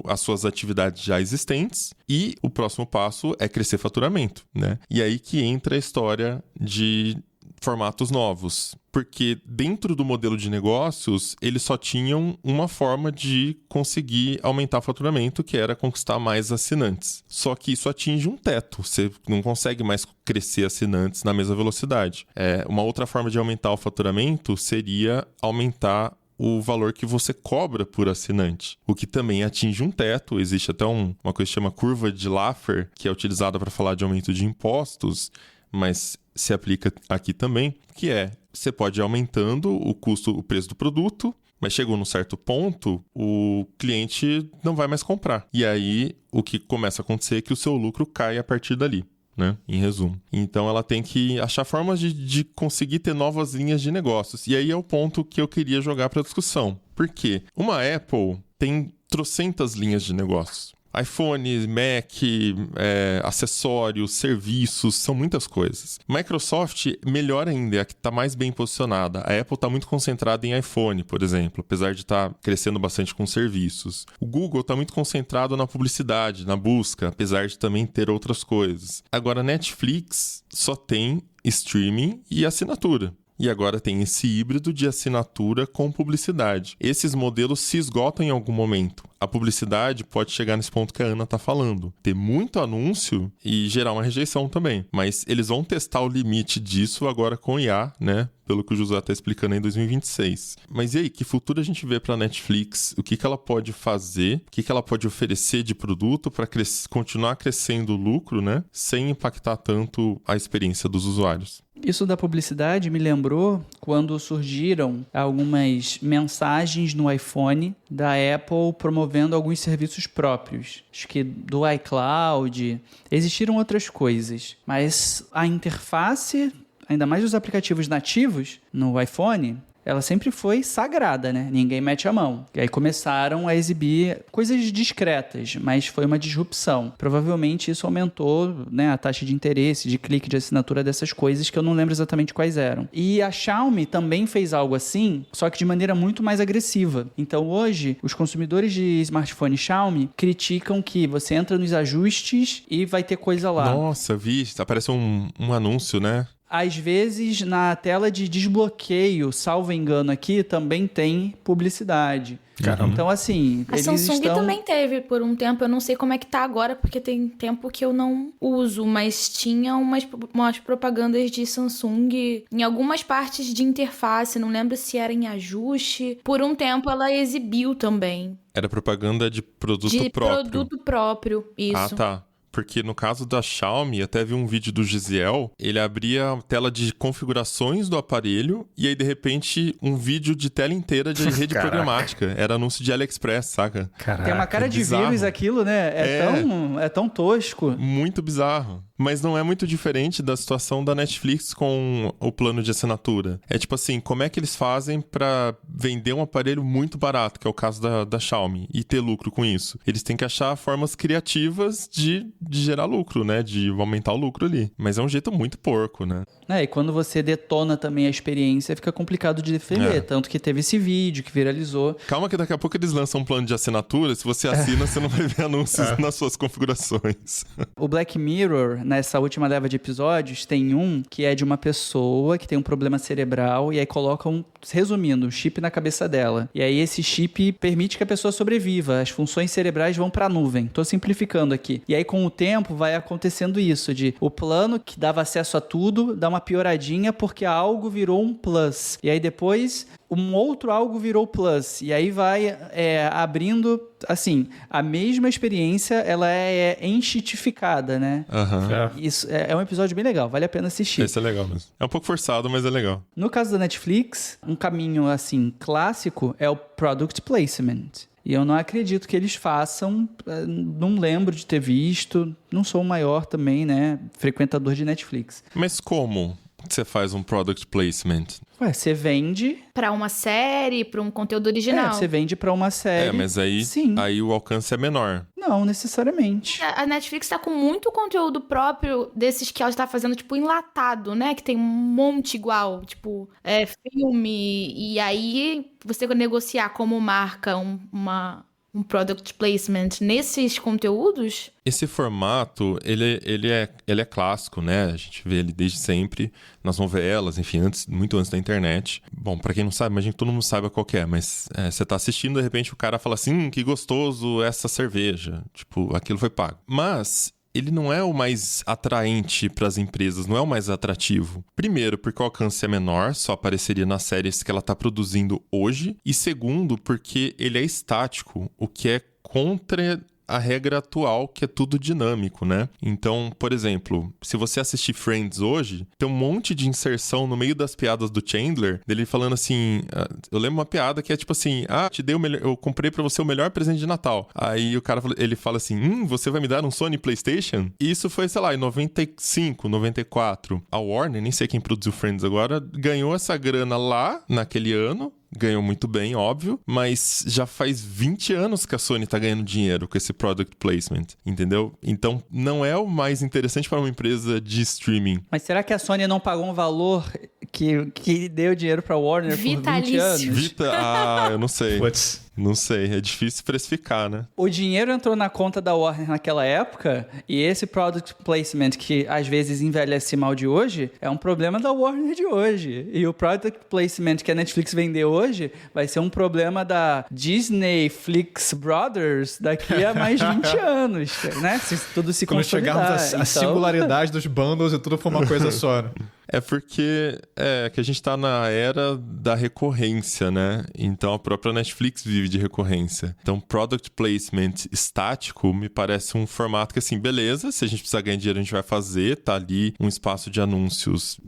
as suas atividades já existentes e o próximo passo é crescer faturamento, né? E aí que entra a história de formatos novos, porque dentro do modelo de negócios eles só tinham uma forma de conseguir aumentar o faturamento, que era conquistar mais assinantes. Só que isso atinge um teto, você não consegue mais crescer assinantes na mesma velocidade. Uma outra forma de aumentar o faturamento seria aumentar o valor que você cobra por assinante, o que também atinge um teto. Existe até uma coisa que chama curva de Laffer, que é utilizada para falar de aumento de impostos, mas se aplica aqui também, que você pode ir aumentando o preço do produto, mas chegou num certo ponto, o cliente não vai mais comprar. E aí, o que começa a acontecer é que o seu lucro cai a partir dali, né? Em resumo. Então, ela tem que achar formas de conseguir ter novas linhas de negócios. E aí é o ponto que eu queria jogar para a discussão. Por quê? Uma Apple tem trocentas linhas de negócios. iPhone, Mac, acessórios, serviços, são muitas coisas. Microsoft, melhor ainda, é a que está mais bem posicionada. A Apple está muito concentrada em iPhone, por exemplo, apesar de estar crescendo bastante com serviços. O Google está muito concentrado na publicidade, na busca, apesar de também ter outras coisas. Agora, a Netflix só tem streaming e assinatura. E agora tem esse híbrido de assinatura com publicidade. Esses modelos se esgotam em algum momento. A publicidade pode chegar nesse ponto que a Ana está falando. Ter muito anúncio e gerar uma rejeição também. Mas eles vão testar o limite disso agora com IA, né? Pelo que o José está explicando em 2026. Mas e aí, que futuro a gente vê para a Netflix? O que ela pode fazer? O que ela pode oferecer de produto para continuar crescendo o lucro, né? Sem impactar tanto a experiência dos usuários. Isso da publicidade me lembrou quando surgiram algumas mensagens no iPhone da Apple promovendo alguns serviços próprios. Acho que do iCloud, existiram outras coisas. Mas a interface, ainda mais dos aplicativos nativos no iPhone, ela sempre foi sagrada, né? Ninguém mete a mão. E aí começaram a exibir coisas discretas, mas foi uma disrupção. Provavelmente isso aumentou, né, a taxa de interesse, de clique, de assinatura dessas coisas que eu não lembro exatamente quais eram. E a Xiaomi também fez algo assim, só que de maneira muito mais agressiva. Então hoje, os consumidores de smartphone Xiaomi criticam que você entra nos ajustes e vai ter coisa lá. Nossa, vi, aparece um anúncio, né? Às vezes, na tela de desbloqueio, salvo engano aqui, também tem publicidade. Caramba. Então, assim, A Samsung também teve por um tempo, eu não sei como é que tá agora, porque tem tempo que eu não uso, mas tinha umas propagandas de Samsung em algumas partes de interface, não lembro se era em ajuste. Por um tempo ela exibiu também. Era propaganda de produto De próprio. produto próprio, isso. Ah, tá. Porque no caso da Xiaomi, até vi um vídeo do Gisiel, ele abria a tela de configurações do aparelho e aí, de repente, um vídeo de tela inteira de rede Caraca. programática. Era anúncio de AliExpress, saca? Caraca. Tem uma cara de bizarro. vírus aquilo, né? É tão tosco. Muito bizarro. Mas não é muito diferente da situação da Netflix com o plano de assinatura. É tipo assim, como é que eles fazem pra vender um aparelho muito barato, que é o caso da Xiaomi, e ter lucro com isso? Eles têm que achar formas criativas de gerar lucro, né? De aumentar o lucro ali. Mas é um jeito muito porco, né? E quando você detona também a experiência, fica complicado de defender. Tanto que teve esse vídeo que viralizou. Calma que daqui a pouco eles lançam um plano de assinatura. Se você assina, você não vai ver anúncios nas suas configurações. O Black Mirror, nessa última leva de episódios, tem um que é de uma pessoa que tem um problema cerebral e aí colocam, resumindo, um chip na cabeça dela. E aí esse chip permite que a pessoa sobreviva. As funções cerebrais vão pra nuvem. Tô simplificando aqui. E aí com o tempo vai acontecendo isso, de o plano que dava acesso a tudo dá uma pioradinha porque algo virou um plus. E aí depois um outro algo virou plus. E aí vai abrindo, assim, a mesma experiência, ela é enchitificada, né? Aham. Isso é um episódio bem legal, vale a pena assistir. Esse é legal mesmo. É um pouco forçado, mas é legal. No caso da Netflix, um caminho, assim, clássico é o product placement. E eu não acredito que eles façam, não lembro de ter visto, não sou o maior também, né, frequentador de Netflix. Mas como você faz um product placement? Ué, você vende... Pra uma série, pra um conteúdo original. você vende pra uma série. Mas aí, Sim. aí o alcance é menor. Não, necessariamente. A Netflix tá com muito conteúdo próprio desses que ela tá fazendo, tipo, enlatado, né? Que tem um monte igual, tipo, filme. E aí, você negociar como marca um product placement nesses conteúdos... Esse formato, ele é clássico, né? A gente vê ele desde sempre nas novelas, enfim, muito antes da internet. Bom, pra quem não sabe, imagino que todo mundo saiba qual que é, mas você tá assistindo, de repente o cara fala assim, que gostoso essa cerveja. Tipo, aquilo foi pago. Mas ele não é o mais atraente para as empresas, não é o mais atrativo. Primeiro, porque o alcance é menor, só apareceria nas séries que ela tá produzindo hoje. E segundo, porque ele é estático, o que é contra a regra atual, que é tudo dinâmico, né? Então, por exemplo, se você assistir Friends hoje, tem um monte de inserção no meio das piadas do Chandler, dele falando assim, eu lembro uma piada que é tipo assim, eu comprei pra você o melhor presente de Natal. Aí o cara, ele fala assim, você vai me dar um Sony PlayStation? E isso foi, sei lá, em 95, 94. A Warner, nem sei quem produziu Friends agora, ganhou essa grana lá, naquele ano, ganhou muito bem, óbvio, mas já faz 20 anos que a Sony tá ganhando dinheiro com esse product placement, entendeu? Então, não é o mais interessante para uma empresa de streaming. Mas será que a Sony não pagou um valor que deu dinheiro pra Warner por 20 Vitalício. anos? Eu não sei. Putz. Não sei, é difícil precificar, né? O dinheiro entrou na conta da Warner naquela época e esse product placement que às vezes envelhece mal de hoje é um problema da Warner de hoje. E o product placement que a Netflix vendeu hoje vai ser um problema da Disney Flix Brothers daqui a mais 20 anos, né? Se tudo se Quando consolidar. chegarmos à singularidade dos bundles e tudo for uma coisa só, né? É porque que a gente tá na era da recorrência, né? Então a própria Netflix vive de recorrência. Então product placement estático me parece um formato que assim, beleza, se a gente precisar ganhar dinheiro a gente vai fazer, tá ali um espaço de anúncios.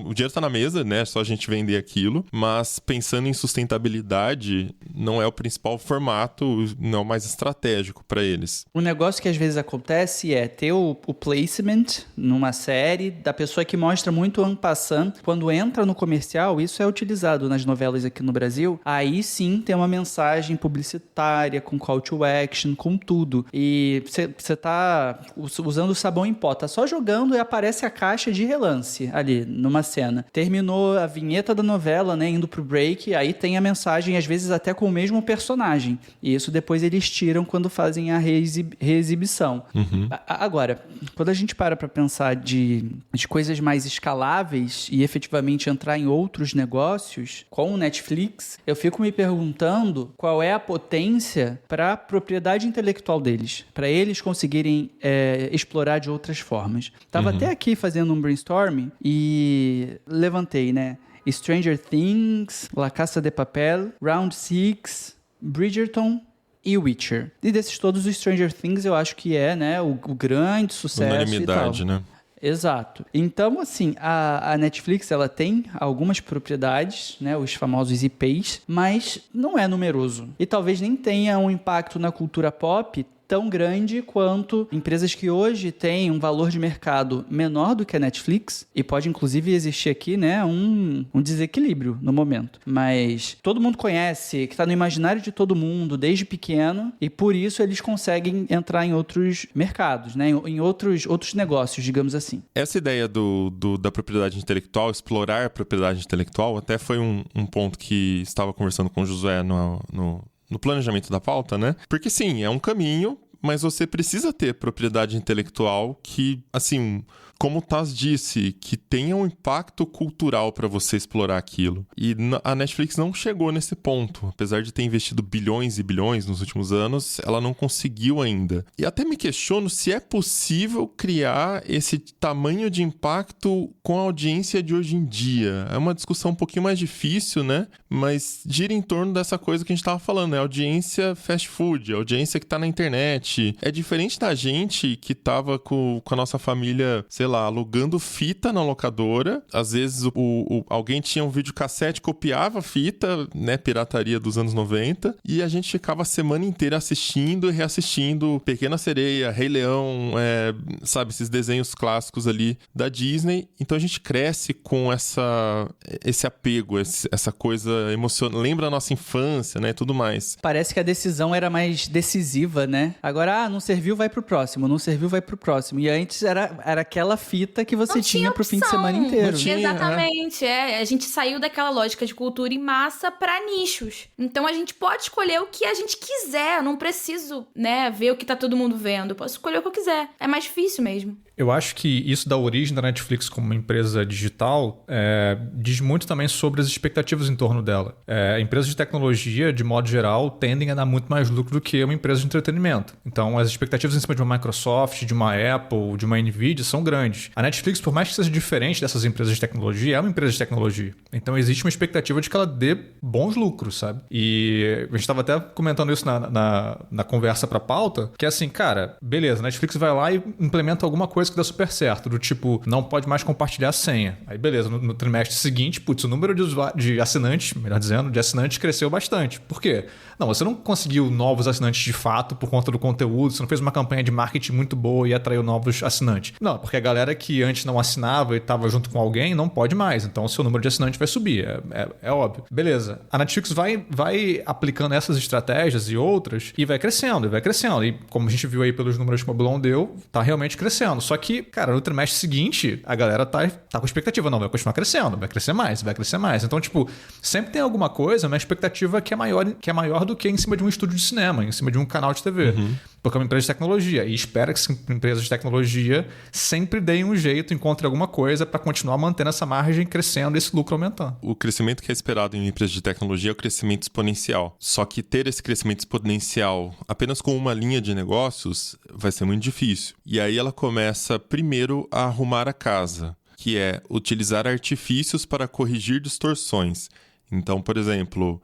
O dinheiro tá na mesa, né? Só a gente vender aquilo, mas pensando em sustentabilidade, não é o principal formato, não é o mais estratégico para eles. Um negócio que às vezes acontece é ter o placement numa série da pessoa que mostra muito en passant. Quando entra no comercial, isso é utilizado nas novelas aqui no Brasil, aí sim tem uma mensagem publicitária, com call to action, com tudo. E você tá usando o sabão em pó, tá só jogando e aparece a caixa de relance ali, numa cena. Terminou a vinheta da novela, né, indo pro break, aí tem a mensagem, às vezes até com o mesmo personagem. E isso depois eles tiram quando fazem a reexibição. Agora, quando a gente para pensar de coisas mais escaláveis, viáveis e efetivamente entrar em outros negócios com o Netflix, eu fico me perguntando qual é a potência para a propriedade intelectual deles, para eles conseguirem explorar de outras formas. Tava até aqui fazendo um brainstorm e levantei, né? Stranger Things, La Casa de Papel, Round Six, Bridgerton e Witcher. E desses todos, o Stranger Things eu acho que é, né, o grande sucesso. Unanimidade, e tal. né? Exato. Então, assim, a Netflix, ela tem algumas propriedades, né, os famosos IPs, mas não é numeroso. E talvez nem tenha um impacto na cultura pop tão grande quanto empresas que hoje têm um valor de mercado menor do que a Netflix, e pode inclusive existir aqui, né, um desequilíbrio no momento. Mas todo mundo conhece, que está no imaginário de todo mundo desde pequeno, e por isso eles conseguem entrar em outros mercados, né, em outros negócios, digamos assim. Essa ideia da propriedade intelectual, explorar a propriedade intelectual, até foi um ponto que estava conversando com o Josué no planejamento da pauta, né? Porque sim, é um caminho, mas você precisa ter propriedade intelectual que, assim, como o Taz disse, que tenha um impacto cultural para você explorar aquilo. E a Netflix não chegou nesse ponto. Apesar de ter investido bilhões e bilhões nos últimos anos, ela não conseguiu ainda. E até me questiono se é possível criar esse tamanho de impacto com a audiência de hoje em dia. É uma discussão um pouquinho mais difícil, né? Mas gira em torno dessa coisa que a gente estava falando, né? A audiência fast food, a audiência que tá na internet. É diferente da gente que tava com a nossa família, sei lá, alugando fita na locadora. Às vezes alguém tinha um videocassete, copiava a fita, né, pirataria dos anos 90, e a gente ficava a semana inteira assistindo e reassistindo Pequena Sereia, Rei Leão, sabe, esses desenhos clássicos ali da Disney. Então a gente cresce com esse apego, essa coisa emocionante, lembra a nossa infância, né, e tudo mais. Parece que a decisão era mais decisiva, né? Agora, não serviu, vai pro próximo, não serviu, vai pro próximo. E antes era aquela fita que você tinha pro fim de semana inteiro. Exatamente, A gente saiu daquela lógica de cultura em massa pra nichos. Então a gente pode escolher o que a gente quiser. Eu não preciso, né, ver o que tá todo mundo vendo. Eu posso escolher o que eu quiser. É mais difícil mesmo. Eu acho que isso da origem da Netflix como uma empresa digital diz muito também sobre as expectativas em torno dela. Empresas de tecnologia, de modo geral, tendem a dar muito mais lucro do que uma empresa de entretenimento. Então, as expectativas em cima de uma Microsoft, de uma Apple, de uma Nvidia são grandes. A Netflix, por mais que seja diferente dessas empresas de tecnologia, é uma empresa de tecnologia. Então, existe uma expectativa de que ela dê bons lucros, sabe? E a gente estava até comentando isso na conversa para pauta, que é assim, cara, beleza, a Netflix vai lá e implementa alguma coisa que dá super certo, do tipo, não pode mais compartilhar a senha. Aí beleza, no trimestre seguinte, putz, o número de assinantes, melhor dizendo, de assinantes cresceu bastante. Por quê? Não, você não conseguiu novos assinantes de fato por conta do conteúdo, você não fez uma campanha de marketing muito boa e atraiu novos assinantes. Não, porque a galera que antes não assinava e estava junto com alguém não pode mais, então o seu número de assinantes vai subir, é óbvio. Beleza, a Netflix vai aplicando essas estratégias e outras e vai crescendo, e como a gente viu aí pelos números que o Mobilon deu, tá realmente crescendo. Só que, cara, no trimestre seguinte, a galera tá com expectativa, não, vai continuar crescendo, vai crescer mais. Então, tipo, sempre tem alguma coisa, uma expectativa que é maior do que em cima de um estúdio de cinema, em cima de um canal de TV. Porque é uma empresa de tecnologia. E espera que empresas de tecnologia sempre deem um jeito, encontrem alguma coisa para continuar mantendo essa margem crescendo e esse lucro aumentando. O crescimento que é esperado em empresas de tecnologia é o crescimento exponencial. Só que ter esse crescimento exponencial apenas com uma linha de negócios vai ser muito difícil. E aí ela começa primeiro a arrumar a casa, que é utilizar artifícios para corrigir distorções. Então, por exemplo,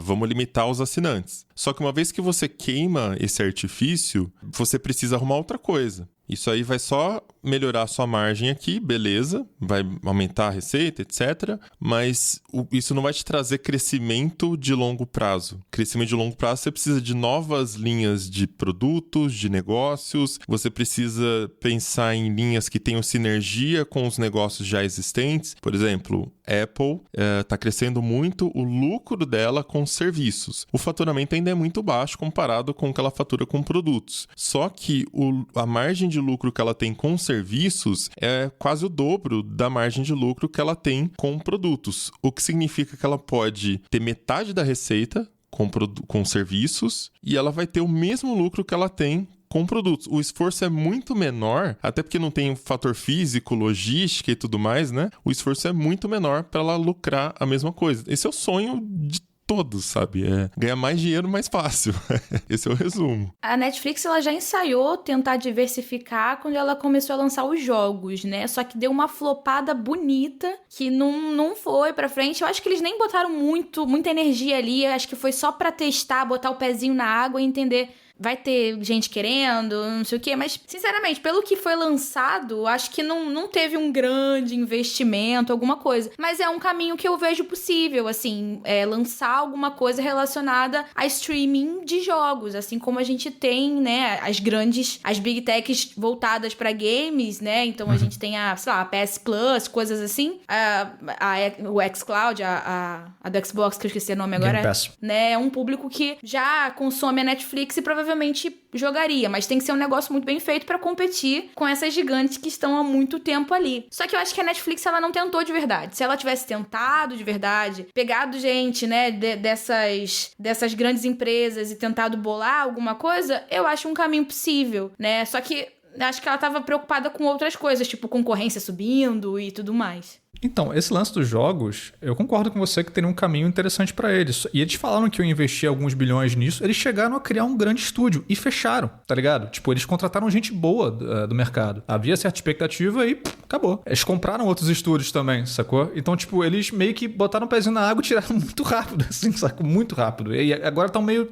vamos limitar os assinantes. Só que uma vez que você queima esse artifício, você precisa arrumar outra coisa. Isso aí vai só melhorar a sua margem aqui, beleza, vai aumentar a receita, etc. Mas isso não vai te trazer crescimento de longo prazo. Crescimento de longo prazo, você precisa de novas linhas de produtos, de negócios. Você precisa pensar em linhas que tenham sinergia com os negócios já existentes. Por exemplo, Apple está crescendo muito o lucro dela com serviços. O faturamento ainda é muito baixo comparado com o que ela fatura com produtos. Só que a margem de lucro que ela tem com serviços é quase o dobro da margem de lucro que ela tem com produtos. O que significa que ela pode ter metade da receita com serviços e ela vai ter o mesmo lucro que ela tem com produtos. O esforço é muito menor, até porque não tem um fator físico, logística e tudo mais, né? O esforço é muito menor para ela lucrar a mesma coisa. Esse é o sonho de todos, sabe? É ganhar mais dinheiro mais fácil. Esse é o resumo. A Netflix, ela já ensaiou tentar diversificar quando ela começou a lançar os jogos, né? Só que deu uma flopada bonita que não foi pra frente. Eu acho que eles nem botaram muita energia ali. Eu acho que foi só pra testar, botar o pezinho na água e entender... Vai ter gente querendo, não sei o quê, mas, sinceramente, pelo que foi lançado, acho que não teve um grande investimento, alguma coisa. Mas é um caminho que eu vejo possível, assim, lançar alguma coisa relacionada a streaming de jogos, assim como a gente tem, né, as Big Techs voltadas pra games, né, então a gente tem a PS Plus, coisas assim, o xCloud, a do Xbox, que eu esqueci o nome agora, Game Pass. Né, é um público que já consome a Netflix e provavelmente jogaria, mas tem que ser um negócio muito bem feito pra competir com essas gigantes que estão há muito tempo ali. Só que eu acho que a Netflix, ela não tentou de verdade. Se ela tivesse tentado de verdade, pegado gente, né, dessas grandes empresas e tentado bolar alguma coisa, eu acho um caminho possível, né? Só que acho que ela tava preocupada com outras coisas, tipo concorrência subindo e tudo mais. Então, esse lance dos jogos, eu concordo com você que teria um caminho interessante pra eles. E eles falaram que iam investir alguns bilhões nisso, eles chegaram a criar um grande estúdio e fecharam, tá ligado? Tipo, eles contrataram gente boa do mercado. Havia certa expectativa e acabou. Eles compraram outros estúdios também, sacou? Então, tipo, eles meio que botaram o pezinho na água e tiraram muito rápido, assim, sacou? Muito rápido. E agora tá meio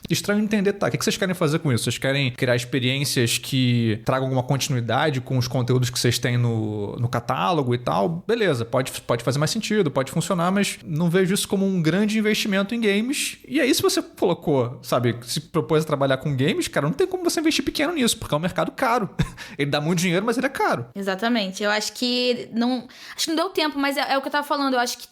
estranho entender, tá? O que vocês querem fazer com isso? Vocês querem criar experiências que tragam alguma continuidade com os conteúdos que vocês têm no catálogo e tal? Beleza, pode fazer mais sentido, pode funcionar, mas não vejo isso como um grande investimento em games. E aí, se você colocou, sabe, se propôs a trabalhar com games, cara, não tem como você investir pequeno nisso, porque é um mercado caro. Ele dá muito dinheiro, mas ele é caro. Exatamente. Eu acho que não deu tempo, mas é o que eu tava falando. Eu acho que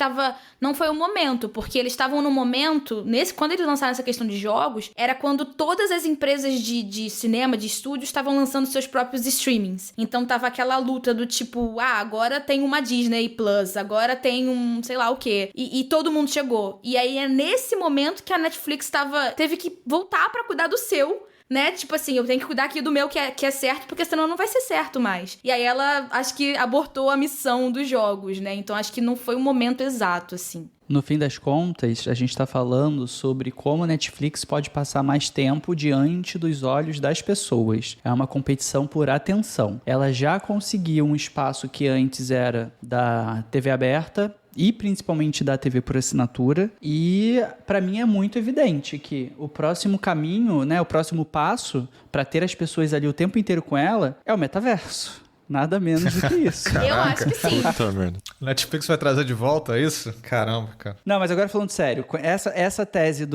não foi o momento, porque eles estavam no momento, quando eles lançaram essa questão de jogos, era quando todas as empresas de cinema, de estúdio, estavam lançando seus próprios streamings. Então tava aquela luta do tipo, agora tem uma Disney Plus, agora tem um sei lá o quê. E todo mundo chegou. E aí é nesse momento que a Netflix teve que voltar pra cuidar do seu, né? Tipo assim, eu tenho que cuidar aqui do meu que é certo, porque senão não vai ser certo mais. E aí ela, acho que abortou a missão dos jogos, né? Então acho que não foi o momento exato, assim. No fim das contas, a gente está falando sobre como a Netflix pode passar mais tempo diante dos olhos das pessoas. É uma competição por atenção. Ela já conseguiu um espaço que antes era da TV aberta e principalmente da TV por assinatura, e para mim é muito evidente que o próximo caminho, né, o próximo passo para ter as pessoas ali o tempo inteiro com ela é o metaverso. Nada menos do que isso. Eu acho que sim. Puta merda. Netflix vai trazer de volta isso? Caramba, cara. Não, mas agora falando sério, essa tese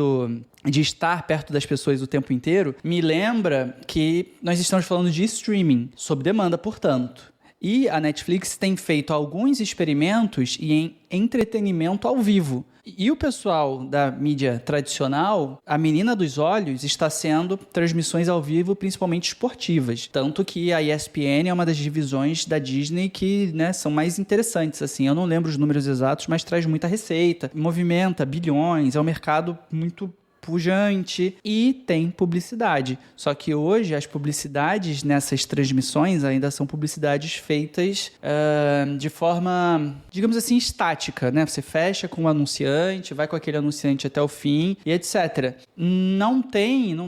de estar perto das pessoas o tempo inteiro me lembra que nós estamos falando de streaming, sob demanda, portanto. E a Netflix tem feito alguns experimentos em entretenimento ao vivo. E o pessoal da mídia tradicional, a menina dos olhos está sendo transmissões ao vivo, principalmente esportivas. Tanto que a ESPN é uma das divisões da Disney que, né, são mais interessantes. Assim, eu não lembro os números exatos, mas traz muita receita, movimenta bilhões, é um mercado muito pujante e tem publicidade. Só que hoje as publicidades nessas transmissões ainda são publicidades feitas de forma, digamos assim, estática, né? Você fecha com o anunciante, vai com aquele anunciante até o fim e etc. Não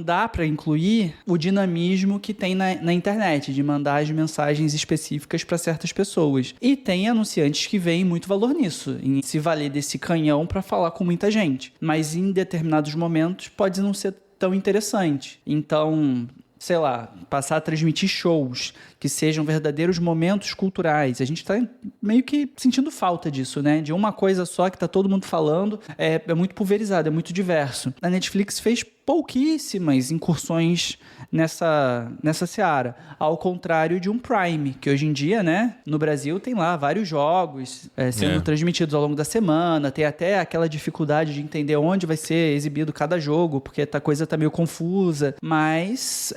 dá para incluir o dinamismo que tem na internet, de mandar as mensagens específicas para certas pessoas. E tem anunciantes que veem muito valor nisso, em se valer desse canhão para falar com muita gente. Mas em determinados momentos pode não ser tão interessante. Então, sei lá, passar a transmitir shows que sejam verdadeiros momentos culturais. A gente está meio que sentindo falta disso, né? De uma coisa só que tá todo mundo falando, é muito pulverizado, é muito diverso. A Netflix fez pouquíssimas incursões nessa seara, ao contrário de um Prime, que hoje em dia, né, no Brasil tem lá vários jogos sendo transmitidos ao longo da semana, tem até aquela dificuldade de entender onde vai ser exibido cada jogo, porque a coisa tá meio confusa, mas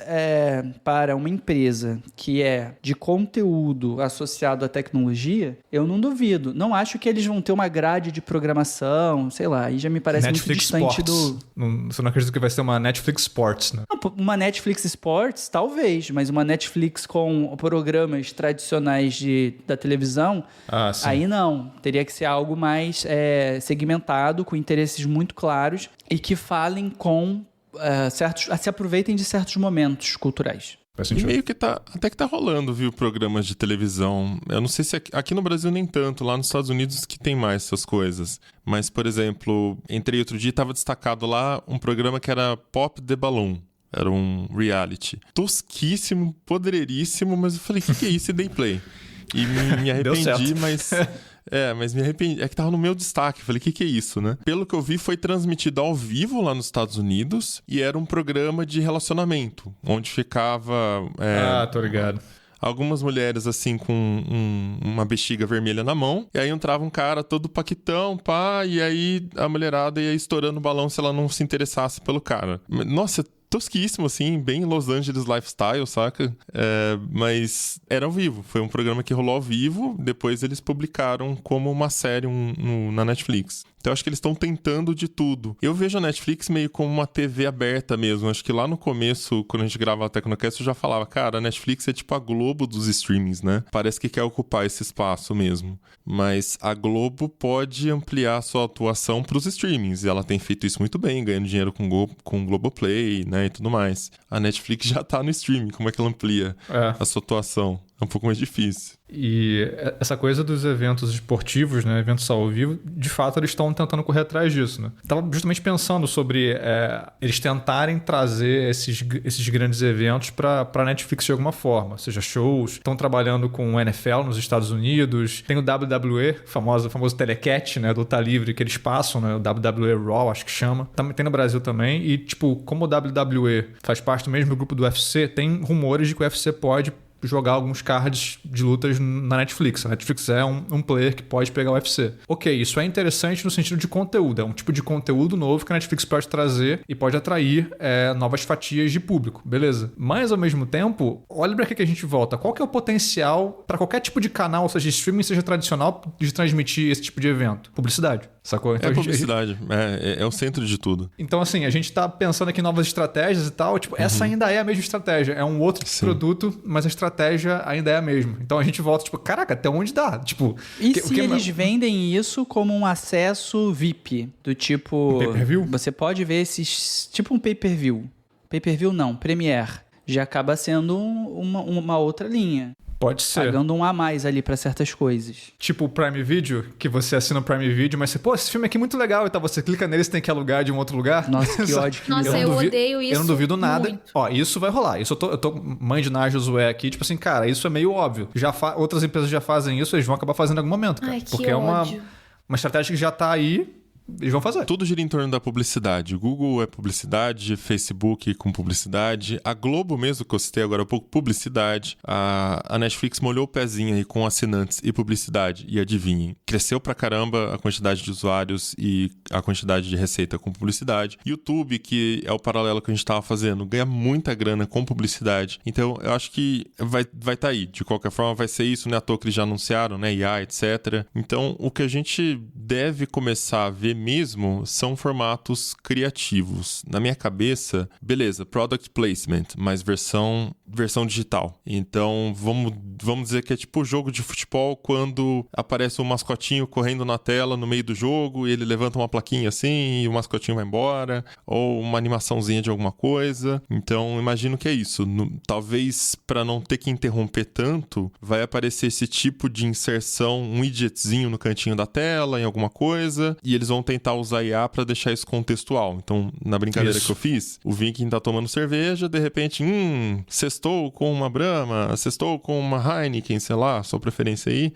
para uma empresa que é de conteúdo associado à tecnologia, eu não duvido. Não acho que eles vão ter uma grade de programação, sei lá, aí já me parece Netflix muito distante Sports. Você não acredita que vai ter uma Netflix Sports, né? Uma Netflix Sports, talvez, mas uma Netflix com programas tradicionais da televisão, Sim. aí não. Teria que ser algo mais segmentado, com interesses muito claros e que falem com se aproveitem de certos momentos culturais. Faz E sentido. meio que até que tá rolando, viu, programas de televisão. Eu não sei se aqui no Brasil nem tanto, lá nos Estados Unidos que tem mais essas coisas. Mas, por exemplo, entrei outro dia e tava destacado lá um programa que era Pop the Balloon. Era um reality. Tosquíssimo, podreiríssimo, mas eu falei, o que é isso? E dei play. E me arrependi, mas... mas me arrependi. É que tava no meu destaque. Falei, o que é isso, né? Pelo que eu vi, foi transmitido ao vivo lá nos Estados Unidos e era um programa de relacionamento, onde ficava... tô ligado. Algumas mulheres, assim, com uma bexiga vermelha na mão. E aí entrava um cara todo paquitão, pá. E aí a mulherada ia estourando o balão se ela não se interessasse pelo cara. Nossa, tosquíssimo, assim, bem Los Angeles lifestyle, saca? Mas era ao vivo. Foi um programa que rolou ao vivo. Depois eles publicaram como uma série na Netflix. Então, eu acho que eles estão tentando de tudo. Eu vejo a Netflix meio como uma TV aberta mesmo. Acho que lá no começo, quando a gente gravava a Tecnocast, eu já falava, cara, a Netflix é tipo a Globo dos streamings, né? Parece que quer ocupar esse espaço mesmo. Mas a Globo pode ampliar a sua atuação para os streamings. E ela tem feito isso muito bem, ganhando dinheiro com Globoplay, né? E tudo mais. A Netflix já tá no streaming. Como é que ela amplia a sua atuação? É um pouco mais difícil. E essa coisa dos eventos esportivos, né, eventos ao vivo, de fato eles estão tentando correr atrás disso, né? Tava justamente pensando sobre eles tentarem trazer esses grandes eventos para a Netflix de alguma forma, seja shows, estão trabalhando com o NFL nos Estados Unidos, tem o WWE, famoso telecat, né, do Luta Livre que eles passam, né, o WWE Raw, acho que chama, tem no Brasil também, e tipo, como o WWE faz parte do mesmo grupo do UFC, tem rumores de que o UFC pode jogar alguns cards de lutas na Netflix. A Netflix é um player que pode pegar o UFC. Ok, isso é interessante no sentido de conteúdo. É um tipo de conteúdo novo que a Netflix pode trazer e pode atrair novas fatias de público. Beleza. Mas, ao mesmo tempo, olha para que a gente volta. Qual que é o potencial para qualquer tipo de canal, seja streaming, seja tradicional, de transmitir esse tipo de evento? Publicidade. Sacou? Então, publicidade. É o centro de tudo. Então, assim, a gente tá pensando aqui em novas estratégias e tal. Tipo, essa ainda é a mesma estratégia. É um outro produto, mas a estratégia ainda é a mesma. Então a gente volta, tipo, caraca, até onde dá? Tipo, eles vendem isso como um acesso VIP? Do tipo... Pay-per-view? Você pode ver esses... Tipo um pay-per-view. Pay-per-view não, Premiere. Já acaba sendo uma outra linha. Pode ser. Pagando um a mais ali pra certas coisas. Tipo o Prime Video, que você assina o Prime Video, mas você, esse filme aqui é muito legal e tal. Você clica nele, você tem que alugar de um outro lugar. Nossa, que ódio. Nossa, eu odeio isso. Eu não duvido nada. Muito. Ó, isso vai rolar. Isso eu tô mãe de Nigel Zoé aqui, tipo assim, cara, isso é meio óbvio. Outras empresas já fazem isso, eles vão acabar fazendo em algum momento, cara. Ai, que porque ódio. É uma estratégia que já tá aí. Eles vão fazer. Tudo gira em torno da publicidade. Google é publicidade, Facebook com publicidade. A Globo mesmo, que eu citei agora há pouco, publicidade. A Netflix molhou o pezinho aí com assinantes e publicidade. E adivinhem, cresceu pra caramba a quantidade de usuários e a quantidade de receita com publicidade. YouTube, que é o paralelo que a gente tava fazendo, ganha muita grana com publicidade. Então, eu acho que vai tá aí. De qualquer forma, vai ser isso, né? À toa que eles já anunciaram, né? IA, etc. Então, o que a gente deve começar a ver mesmo são formatos criativos. Na minha cabeça, beleza, product placement, mas versão digital. Então, vamos dizer que é tipo jogo de futebol quando aparece um mascotinho correndo na tela no meio do jogo e ele levanta uma plaquinha assim e o mascotinho vai embora, ou uma animaçãozinha de alguma coisa. Então, imagino que é isso. Talvez para não ter que interromper tanto, vai aparecer esse tipo de inserção, um widgetzinho no cantinho da tela, em alguma coisa, e eles vão tentar usar IA para deixar isso contextual. Então, na brincadeira que eu fiz, o Viking tá tomando cerveja, de repente, sextou com uma Brahma, sextou com uma Heineken, sei lá, sua preferência aí.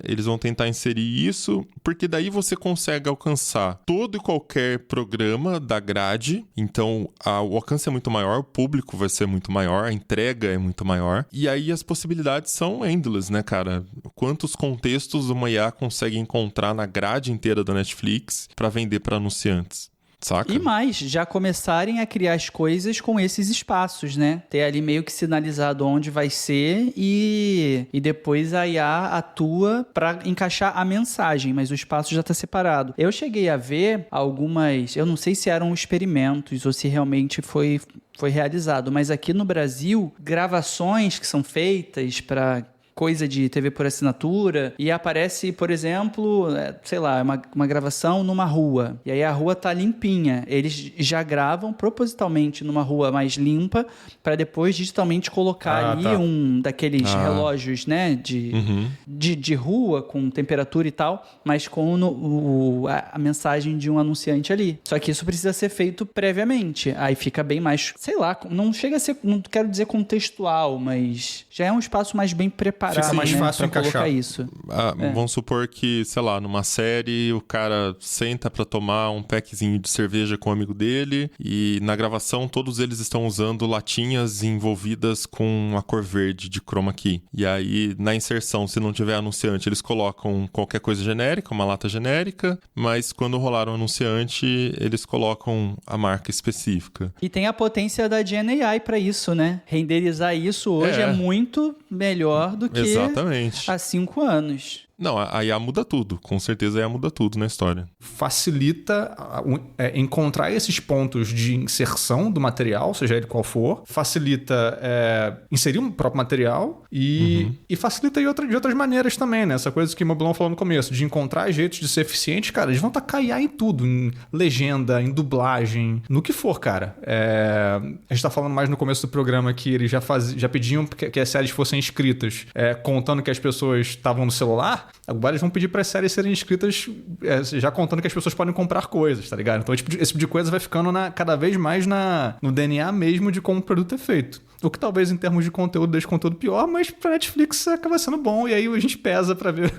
Eles vão tentar inserir isso, porque daí você consegue alcançar todo e qualquer programa da grade. Então, o alcance é muito maior, o público vai ser muito maior, a entrega é muito maior. E aí as possibilidades são endless, né, cara? Quantos contextos uma IA consegue encontrar na grade inteira da Netflix para vender para anunciantes? Saca? E mais, já começarem a criar as coisas com esses espaços, né? Ter ali meio que sinalizado onde vai ser e depois a IA atua para encaixar a mensagem, mas o espaço já está separado. Eu cheguei a ver algumas, eu não sei se eram experimentos ou se realmente foi realizado, mas aqui no Brasil, gravações que são feitas para coisa de TV por assinatura e aparece, por exemplo, sei lá, uma gravação numa rua e aí a rua tá limpinha. Eles já gravam propositalmente numa rua mais limpa para depois digitalmente colocar ali um daqueles relógios, né, de rua com temperatura e tal, mas com a mensagem de um anunciante ali. Só que isso precisa ser feito previamente. Aí fica bem mais, sei lá, não chega a ser, não quero dizer contextual, mas já é um espaço mais bem preparado. Fica mais fácil pra encaixar. Colocar isso. Vamos supor que, sei lá, numa série o cara senta pra tomar um packzinho de cerveja com um amigo dele e na gravação todos eles estão usando latinhas envolvidas com a cor verde de chroma key. E aí na inserção, se não tiver anunciante, eles colocam qualquer coisa genérica, uma lata genérica, mas quando rolar um anunciante, eles colocam a marca específica. E tem a potência da Gen AI pra isso, né? Renderizar isso hoje é muito melhor do que exatamente. há 5 anos. Não, a IA muda tudo. Com certeza a IA muda tudo na história. Facilita encontrar esses pontos de inserção do material, seja ele qual for. Facilita inserir um próprio material e facilita de outras maneiras também, né? Essa coisa que o Mobilão falou no começo, de encontrar jeitos de ser eficiente, cara, eles vão tacar IA em tudo. Em legenda, em dublagem, no que for, cara. A gente tá falando mais no começo do programa que eles já pediam que as séries fossem escritas contando que as pessoas estavam no celular. Agora eles vão pedir para as séries serem escritas já contando que as pessoas podem comprar coisas, tá ligado? Então esse tipo de coisa vai ficando cada vez mais no DNA mesmo de como o produto é feito. O que talvez em termos de conteúdo deixe o conteúdo pior, mas pra Netflix acaba sendo bom e aí a gente pesa pra ver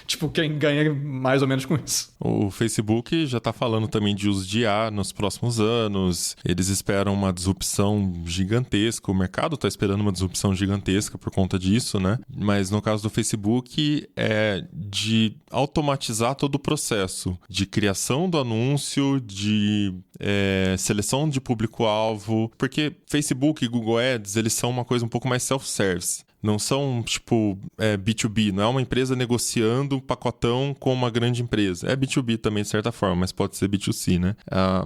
tipo, quem ganha mais ou menos com isso. O Facebook já tá falando também de uso de IA nos próximos anos. Eles esperam uma disrupção gigantesca. O mercado tá esperando uma disrupção gigantesca por conta disso, né? Mas no caso do Facebook é de automatizar todo o processo de criação do anúncio, de seleção de público-alvo, porque Facebook e Google Ads, eles são uma coisa um pouco mais self-service. Não são, tipo, B2B, não é uma empresa negociando um pacotão com uma grande empresa. É B2B também, de certa forma, mas pode ser B2C, né?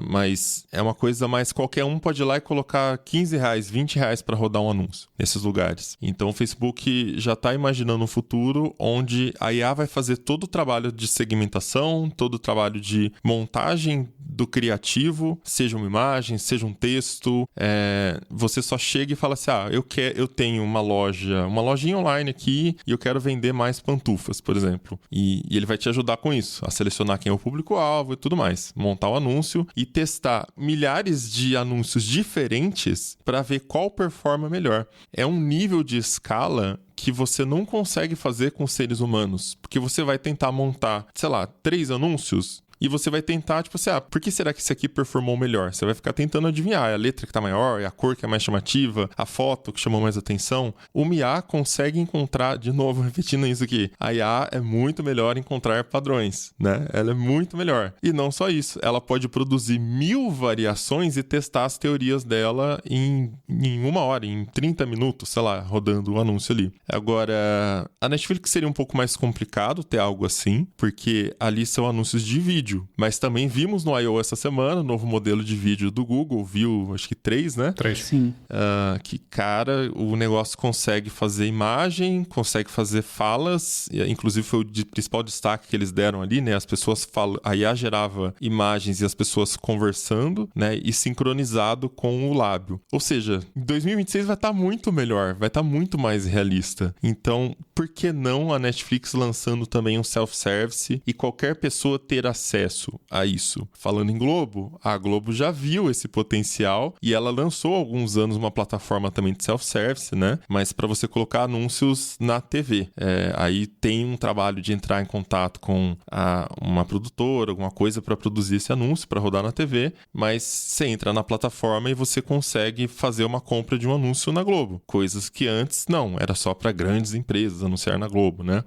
Mas é uma coisa mais... Qualquer um pode ir lá e colocar R$15, R$20 para rodar um anúncio nesses lugares. Então, o Facebook já está imaginando um futuro onde a IA vai fazer todo o trabalho de segmentação, todo o trabalho de montagem do criativo, seja uma imagem, seja um texto. Você só chega e fala assim, eu tenho uma lojinha online aqui e eu quero vender mais pantufas, por exemplo. E ele vai te ajudar com isso, a selecionar quem é o público-alvo e tudo mais. Montar o anúncio e testar milhares de anúncios diferentes para ver qual performa melhor. É um nível de escala que você não consegue fazer com seres humanos, porque você vai tentar montar, sei lá, 3 anúncios e você vai tentar, tipo assim, por que será que esse aqui performou melhor? Você vai ficar tentando adivinhar, é a letra que tá maior, é a cor que é mais chamativa, a foto que chamou mais atenção. O IA consegue encontrar, de novo, repetindo isso aqui, a IA é muito melhor em encontrar padrões, né? Ela é muito melhor. E não só isso, ela pode produzir 1000 variações e testar as teorias dela em 1 hora, em 30 minutos, sei lá, rodando o anúncio ali. Agora, a Netflix seria um pouco mais complicado ter algo assim, porque ali são anúncios de vídeo. Mas também vimos no I.O. essa semana, o novo modelo de vídeo do Google, viu, acho que 3, né? 3. Sim. Que, cara, o negócio consegue fazer imagem, consegue fazer falas, inclusive foi o principal destaque que eles deram ali, né? As pessoas falam, a IA gerava imagens e as pessoas conversando, né? E sincronizado com o lábio. Ou seja, em 2026 vai estar muito melhor, vai estar muito mais realista. Então, por que não a Netflix lançando também um self-service e qualquer pessoa ter acesso a isso? Falando em Globo, a Globo já viu esse potencial e ela lançou há alguns anos uma plataforma também de self-service, né? Mas para você colocar anúncios na TV. Aí tem um trabalho de entrar em contato com uma produtora, alguma coisa para produzir esse anúncio, para rodar na TV, mas você entra na plataforma e você consegue fazer uma compra de um anúncio na Globo. Coisas que antes, não, era só para grandes empresas anunciar na Globo, né?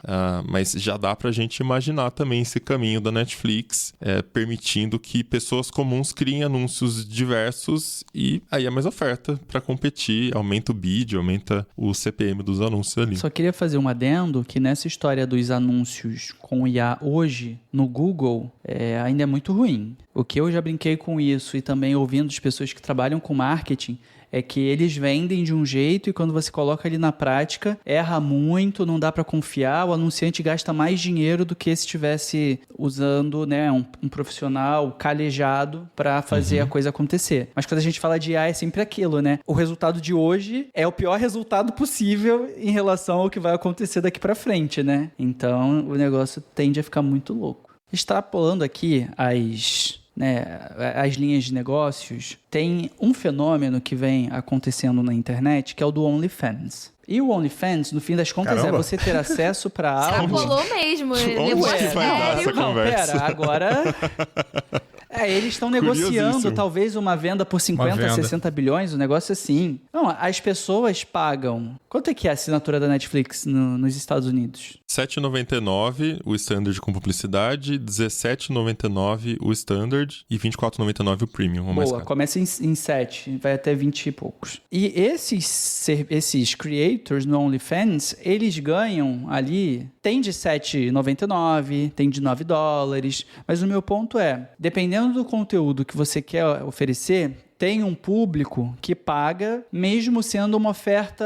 Mas já dá pra gente imaginar também esse caminho da Netflix Netflix, permitindo que pessoas comuns criem anúncios diversos e aí é mais oferta para competir, aumenta o bid, aumenta o CPM dos anúncios ali. Só queria fazer um adendo que nessa história dos anúncios com IA hoje, no Google, ainda é muito ruim. O que eu já brinquei com isso e também ouvindo de pessoas que trabalham com marketing é que eles vendem de um jeito e quando você coloca ali na prática, erra muito, não dá para confiar, o anunciante gasta mais dinheiro do que se estivesse usando, né, um profissional calejado para fazer a coisa acontecer. Mas quando a gente fala de IA é sempre aquilo, né? O resultado de hoje é o pior resultado possível em relação ao que vai acontecer daqui para frente, né? Então, o negócio tende a ficar muito louco. Extrapolando aqui as linhas de negócios, tem um fenômeno que vem acontecendo na internet, que é o do OnlyFans. E o OnlyFans, no fim das contas, é você ter acesso para algo... Extrapolou mesmo. Onde que vai dar essa conversa? Pera, agora... eles estão negociando talvez uma venda por 50, 60 bilhões, um negócio assim. Não, as pessoas pagam... Quanto é que é a assinatura da Netflix nos Estados Unidos? R$7,99 o standard com publicidade, R$17,99 o standard e R$24,99 o premium. Boa, começa em 7, vai até 20 e poucos. E esses creators no OnlyFans, eles ganham ali, tem de R$7,99, tem de $9, mas o meu ponto é, dependendo do conteúdo que você quer oferecer, tem um público que paga, mesmo sendo uma oferta,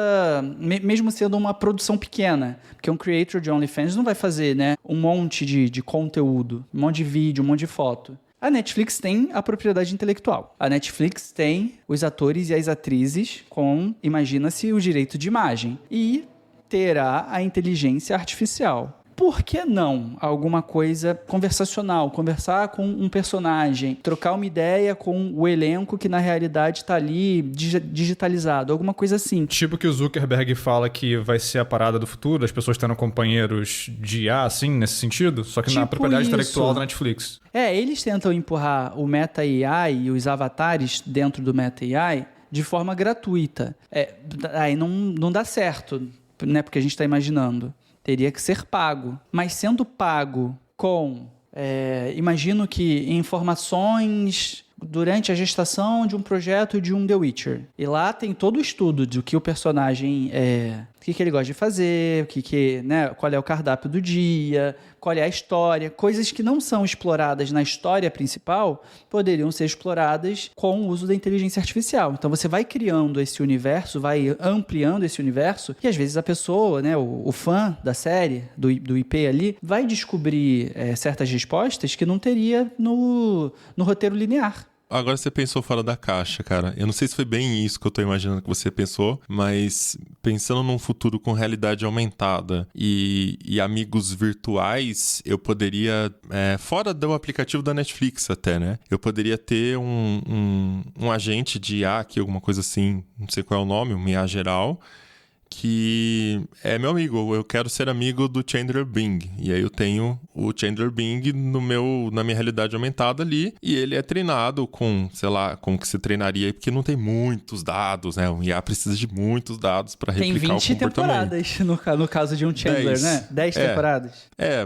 mesmo sendo uma produção pequena. Porque um creator de OnlyFans não vai fazer, né, um monte de conteúdo, um monte de vídeo, um monte de foto. A Netflix tem a propriedade intelectual. A Netflix tem os atores e as atrizes com, imagina-se, o direito de imagem. E terá a inteligência artificial. Por que não alguma coisa conversacional? Conversar com um personagem, trocar uma ideia com o elenco que na realidade está ali digitalizado, alguma coisa assim. Tipo que o Zuckerberg fala que vai ser a parada do futuro, as pessoas tendo companheiros de IA, assim, nesse sentido? Só que tipo na propriedade intelectual da Netflix. Eles tentam empurrar o Meta AI e os avatares dentro do Meta AI de forma gratuita. Aí não dá certo, né? Porque a gente está imaginando. Teria que ser pago. Mas sendo pago com, imagino que informações durante a gestação de um projeto de um The Witcher. E lá tem todo o estudo do que o personagem o que ele gosta de fazer, né, qual é o cardápio do dia, qual é a história. Coisas que não são exploradas na história principal poderiam ser exploradas com o uso da inteligência artificial. Então você vai criando esse universo, vai ampliando esse universo e às vezes a pessoa, né, o fã da série, do IP ali, vai descobrir certas respostas que não teria no roteiro linear. Agora você pensou fora da caixa, cara. Eu não sei se foi bem isso que eu tô imaginando que você pensou, mas pensando num futuro com realidade aumentada e amigos virtuais, eu poderia, fora do aplicativo da Netflix até, né? Eu poderia ter um agente de IA aqui, alguma coisa assim, não sei qual é o nome, um IA geral, que é meu amigo, eu quero ser amigo do Chandler Bing, e aí eu tenho o Chandler Bing na minha realidade aumentada ali, e ele é treinado com, sei lá, como que se treinaria, porque não tem muitos dados, né, o IA precisa de muitos dados para replicar o comportamento. Tem 20 temporadas no caso de um Chandler, 10, né? 10 temporadas.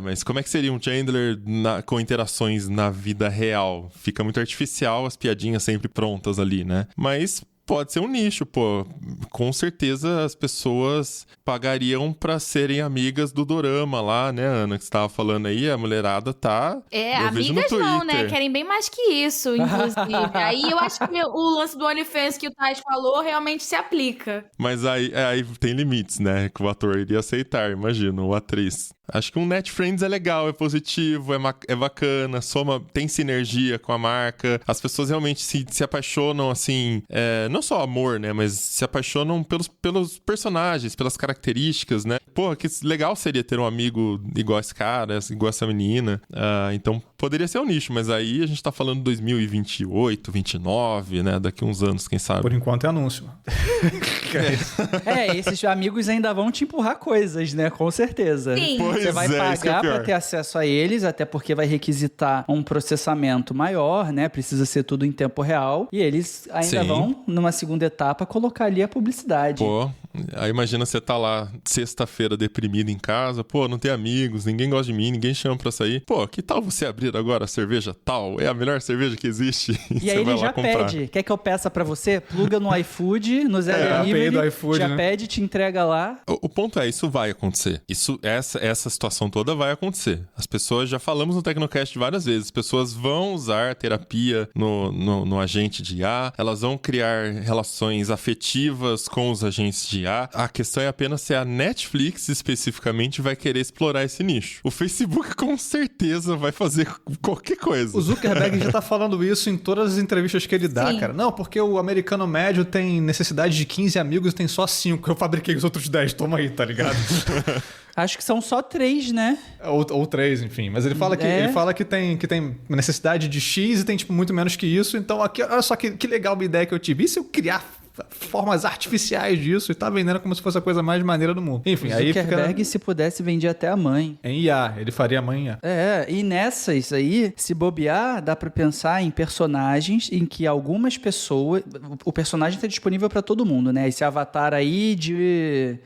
Mas como é que seria um Chandler com interações na vida real? Fica muito artificial, as piadinhas sempre prontas ali, né, mas pode ser um nicho, pô. Com certeza as pessoas pagariam pra serem amigas do dorama lá, né, Ana? Que você tava falando aí, a mulherada tá... eu vejo no amigas Twitter. não, né? Querem bem mais que isso, inclusive. Aí eu acho que o lance do OnlyFans que o Thais falou realmente se aplica. Mas aí tem limites, né? Que o ator iria aceitar, imagino, ou atriz. Acho que um NetFriends é legal, é positivo, é bacana, tem sinergia com a marca. As pessoas realmente se apaixonam, assim, não só amor, né? Mas se apaixonam pelos personagens, pelas características, né? Porra, que legal seria ter um amigo igual esse cara, igual essa menina. Então, poderia ser um nicho, mas aí a gente tá falando 2028, 2029, né? Daqui uns anos, quem sabe. Por enquanto é anúncio. Esses amigos ainda vão te empurrar coisas, né? Com certeza. Sim. Você vai pagar para ter acesso a eles, até porque vai requisitar um processamento maior, né? Precisa ser tudo em tempo real. E eles ainda vão, numa segunda etapa, colocar ali a publicidade. Pô, Aí imagina você tá lá sexta-feira deprimido em casa, pô, não tem amigos, ninguém gosta de mim, ninguém chama pra sair. Pô, que tal você abrir agora a cerveja tal? É a melhor cerveja que existe. E aí ele já pede. Quer que eu peça pra você? Pluga no iFood, no Zé Delivery, do iFood, já né? pede, te entrega lá. O ponto é, isso vai acontecer. Essa situação toda vai acontecer. As pessoas, já falamos no Tecnocast várias vezes, as pessoas vão usar terapia no agente de IA, elas vão criar relações afetivas com os agentes de IA. A questão é apenas se a Netflix especificamente vai querer explorar esse nicho. O Facebook com certeza vai fazer qualquer coisa. O Zuckerberg já tá falando isso em todas as entrevistas que ele dá, Sim. cara. Não, porque o americano médio tem necessidade de 15 amigos e tem só 5. Eu fabriquei os outros 10, toma aí, tá ligado? Acho que são só 3, né? ou 3, enfim. Mas ele fala que tem necessidade de X e tem, tipo, muito menos que isso. Então, aqui, olha só que legal uma ideia que eu tive. E se eu criar formas artificiais disso e tá vendendo como se fosse a coisa mais maneira do mundo? Enfim, aí Zuckerberg, se pudesse, vendia até a mãe. Em IA, ele faria a mãe em IA. E nessas aí, se bobear, dá pra pensar em personagens em que algumas pessoas... O personagem tá disponível pra todo mundo, né? Esse avatar aí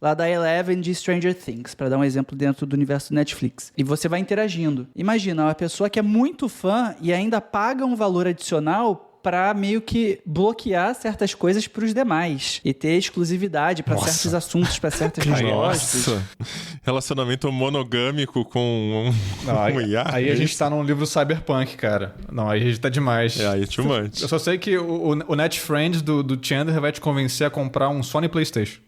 lá da Eleven de Stranger Things, pra dar um exemplo dentro do universo do Netflix. E você vai interagindo. Imagina, uma pessoa que é muito fã e ainda paga um valor adicional pra meio que bloquear certas coisas pros demais e ter exclusividade pra certos assuntos, pra certas respostas. Nossa, relacionamento monogâmico com um IA. Aí a gente tá num livro cyberpunk, cara. Não, aí a gente tá demais. Aí é too much. Eu só sei que o NetFriends do Chandler vai te convencer a comprar um Sony PlayStation.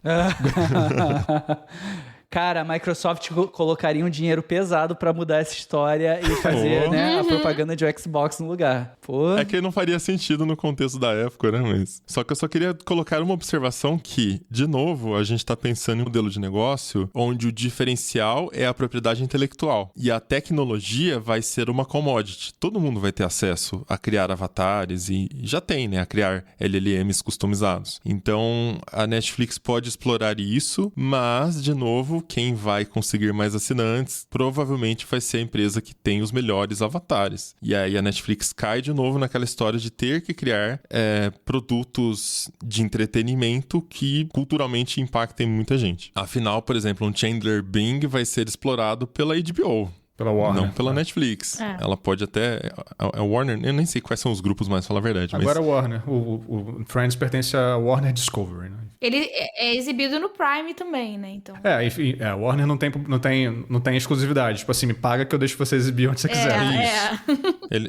Cara, a Microsoft colocaria um dinheiro pesado pra mudar essa história e fazer né, a propaganda de Xbox no lugar. Pô. É que não faria sentido no contexto da época, né? Mas... Só que eu só queria colocar uma observação que, de novo, a gente tá pensando em um modelo de negócio onde o diferencial é a propriedade intelectual. E a tecnologia vai ser uma commodity. Todo mundo vai ter acesso a criar avatares e já tem, né? A criar LLMs customizados. Então, a Netflix pode explorar isso, mas, de novo, quem vai conseguir mais assinantes provavelmente vai ser a empresa que tem os melhores avatares. E aí a Netflix cai de novo naquela história de ter que criar produtos de entretenimento que culturalmente impactem muita gente. Afinal, por exemplo, um Chandler Bing vai ser explorado pela HBO. Pela Warner. Não pela Netflix. Ela pode até... A Warner, eu nem sei quais são os grupos mais, falar a verdade. Agora a Warner. O Friends pertence à Warner Discovery, né? Ele é exibido no Prime também, né? Então. Enfim, a Warner não tem exclusividade. Tipo assim, me paga que eu deixo você exibir onde você quiser.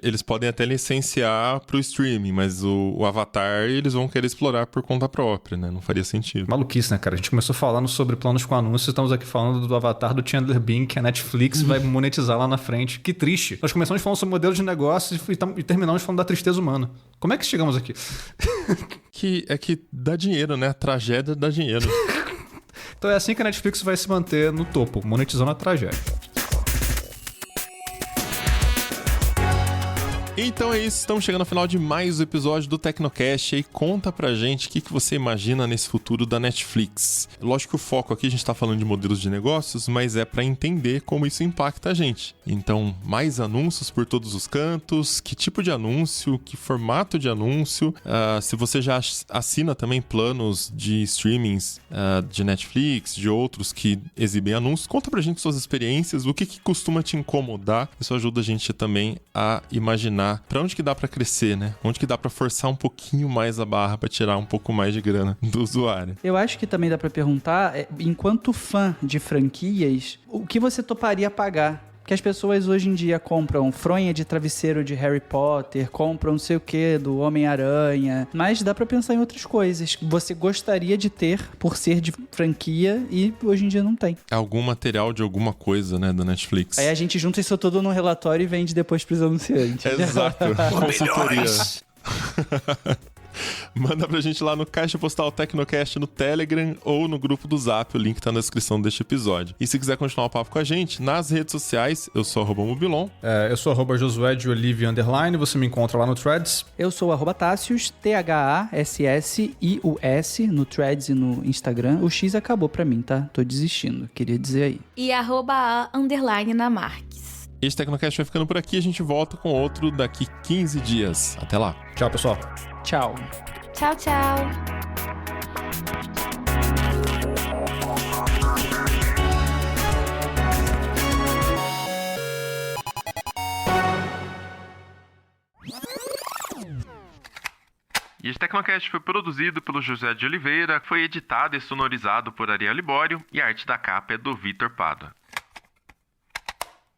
Eles podem até licenciar pro streaming, mas o Avatar eles vão querer explorar por conta própria, né? Não faria sentido. Maluquice, né, cara? A gente começou falando sobre planos com anúncios, estamos aqui falando do Avatar do Chandler Bing, que a Netflix vai monetizar lá na frente. Que triste. Nós começamos falando sobre modelo de negócio e terminamos falando da tristeza humana. Como é que chegamos aqui? Que dá dinheiro, né? A tragédia dá dinheiro. Então é assim que a Netflix vai se manter no topo, monetizando a tragédia. Então é isso, estamos chegando ao final de mais um episódio do Tecnocast. E aí conta pra gente o que você imagina nesse futuro da Netflix. Lógico que o foco aqui a gente tá falando de modelos de negócios, mas é pra entender como isso impacta a gente. Então, mais anúncios por todos os cantos, que tipo de anúncio, que formato de anúncio. Se você já assina também planos de streamings de Netflix, de outros que exibem anúncios, conta pra gente suas experiências, o que costuma te incomodar. Isso ajuda a gente também a imaginar pra onde que dá pra crescer, né? Onde que dá pra forçar um pouquinho mais a barra pra tirar um pouco mais de grana do usuário. Eu acho que também dá pra perguntar, enquanto fã de franquias, o que você toparia pagar? Porque as pessoas hoje em dia compram fronha de travesseiro de Harry Potter, compram não sei o que do Homem-Aranha, mas dá pra pensar em outras coisas que você gostaria de ter por ser de franquia e hoje em dia não tem. Algum material de alguma coisa, né, da Netflix. Aí a gente junta isso tudo num relatório e vende depois pros anunciantes. Exato, consultoria. Manda pra gente lá no Caixa Postal Tecnocast no Telegram ou no grupo do Zap, o link tá na descrição deste episódio. E se quiser continuar o papo com a gente, nas redes sociais, eu sou @mobilon. Eu sou @Josué de Olivia _, você me encontra lá no Threads. Eu sou @Tassius, THASSIUS, no Threads e no Instagram. O X acabou pra mim, tá? Tô desistindo, queria dizer aí. E @_ na Marques. Este Tecnocast vai ficando por aqui, a gente volta com outro daqui 15 dias. Até lá. Tchau, pessoal. Tchau. Tchau, tchau. E esse Tecnocast foi produzido pelo José de Oliveira, foi editado e sonorizado por Ariel Libório e a arte da capa é do Vitor Pádua.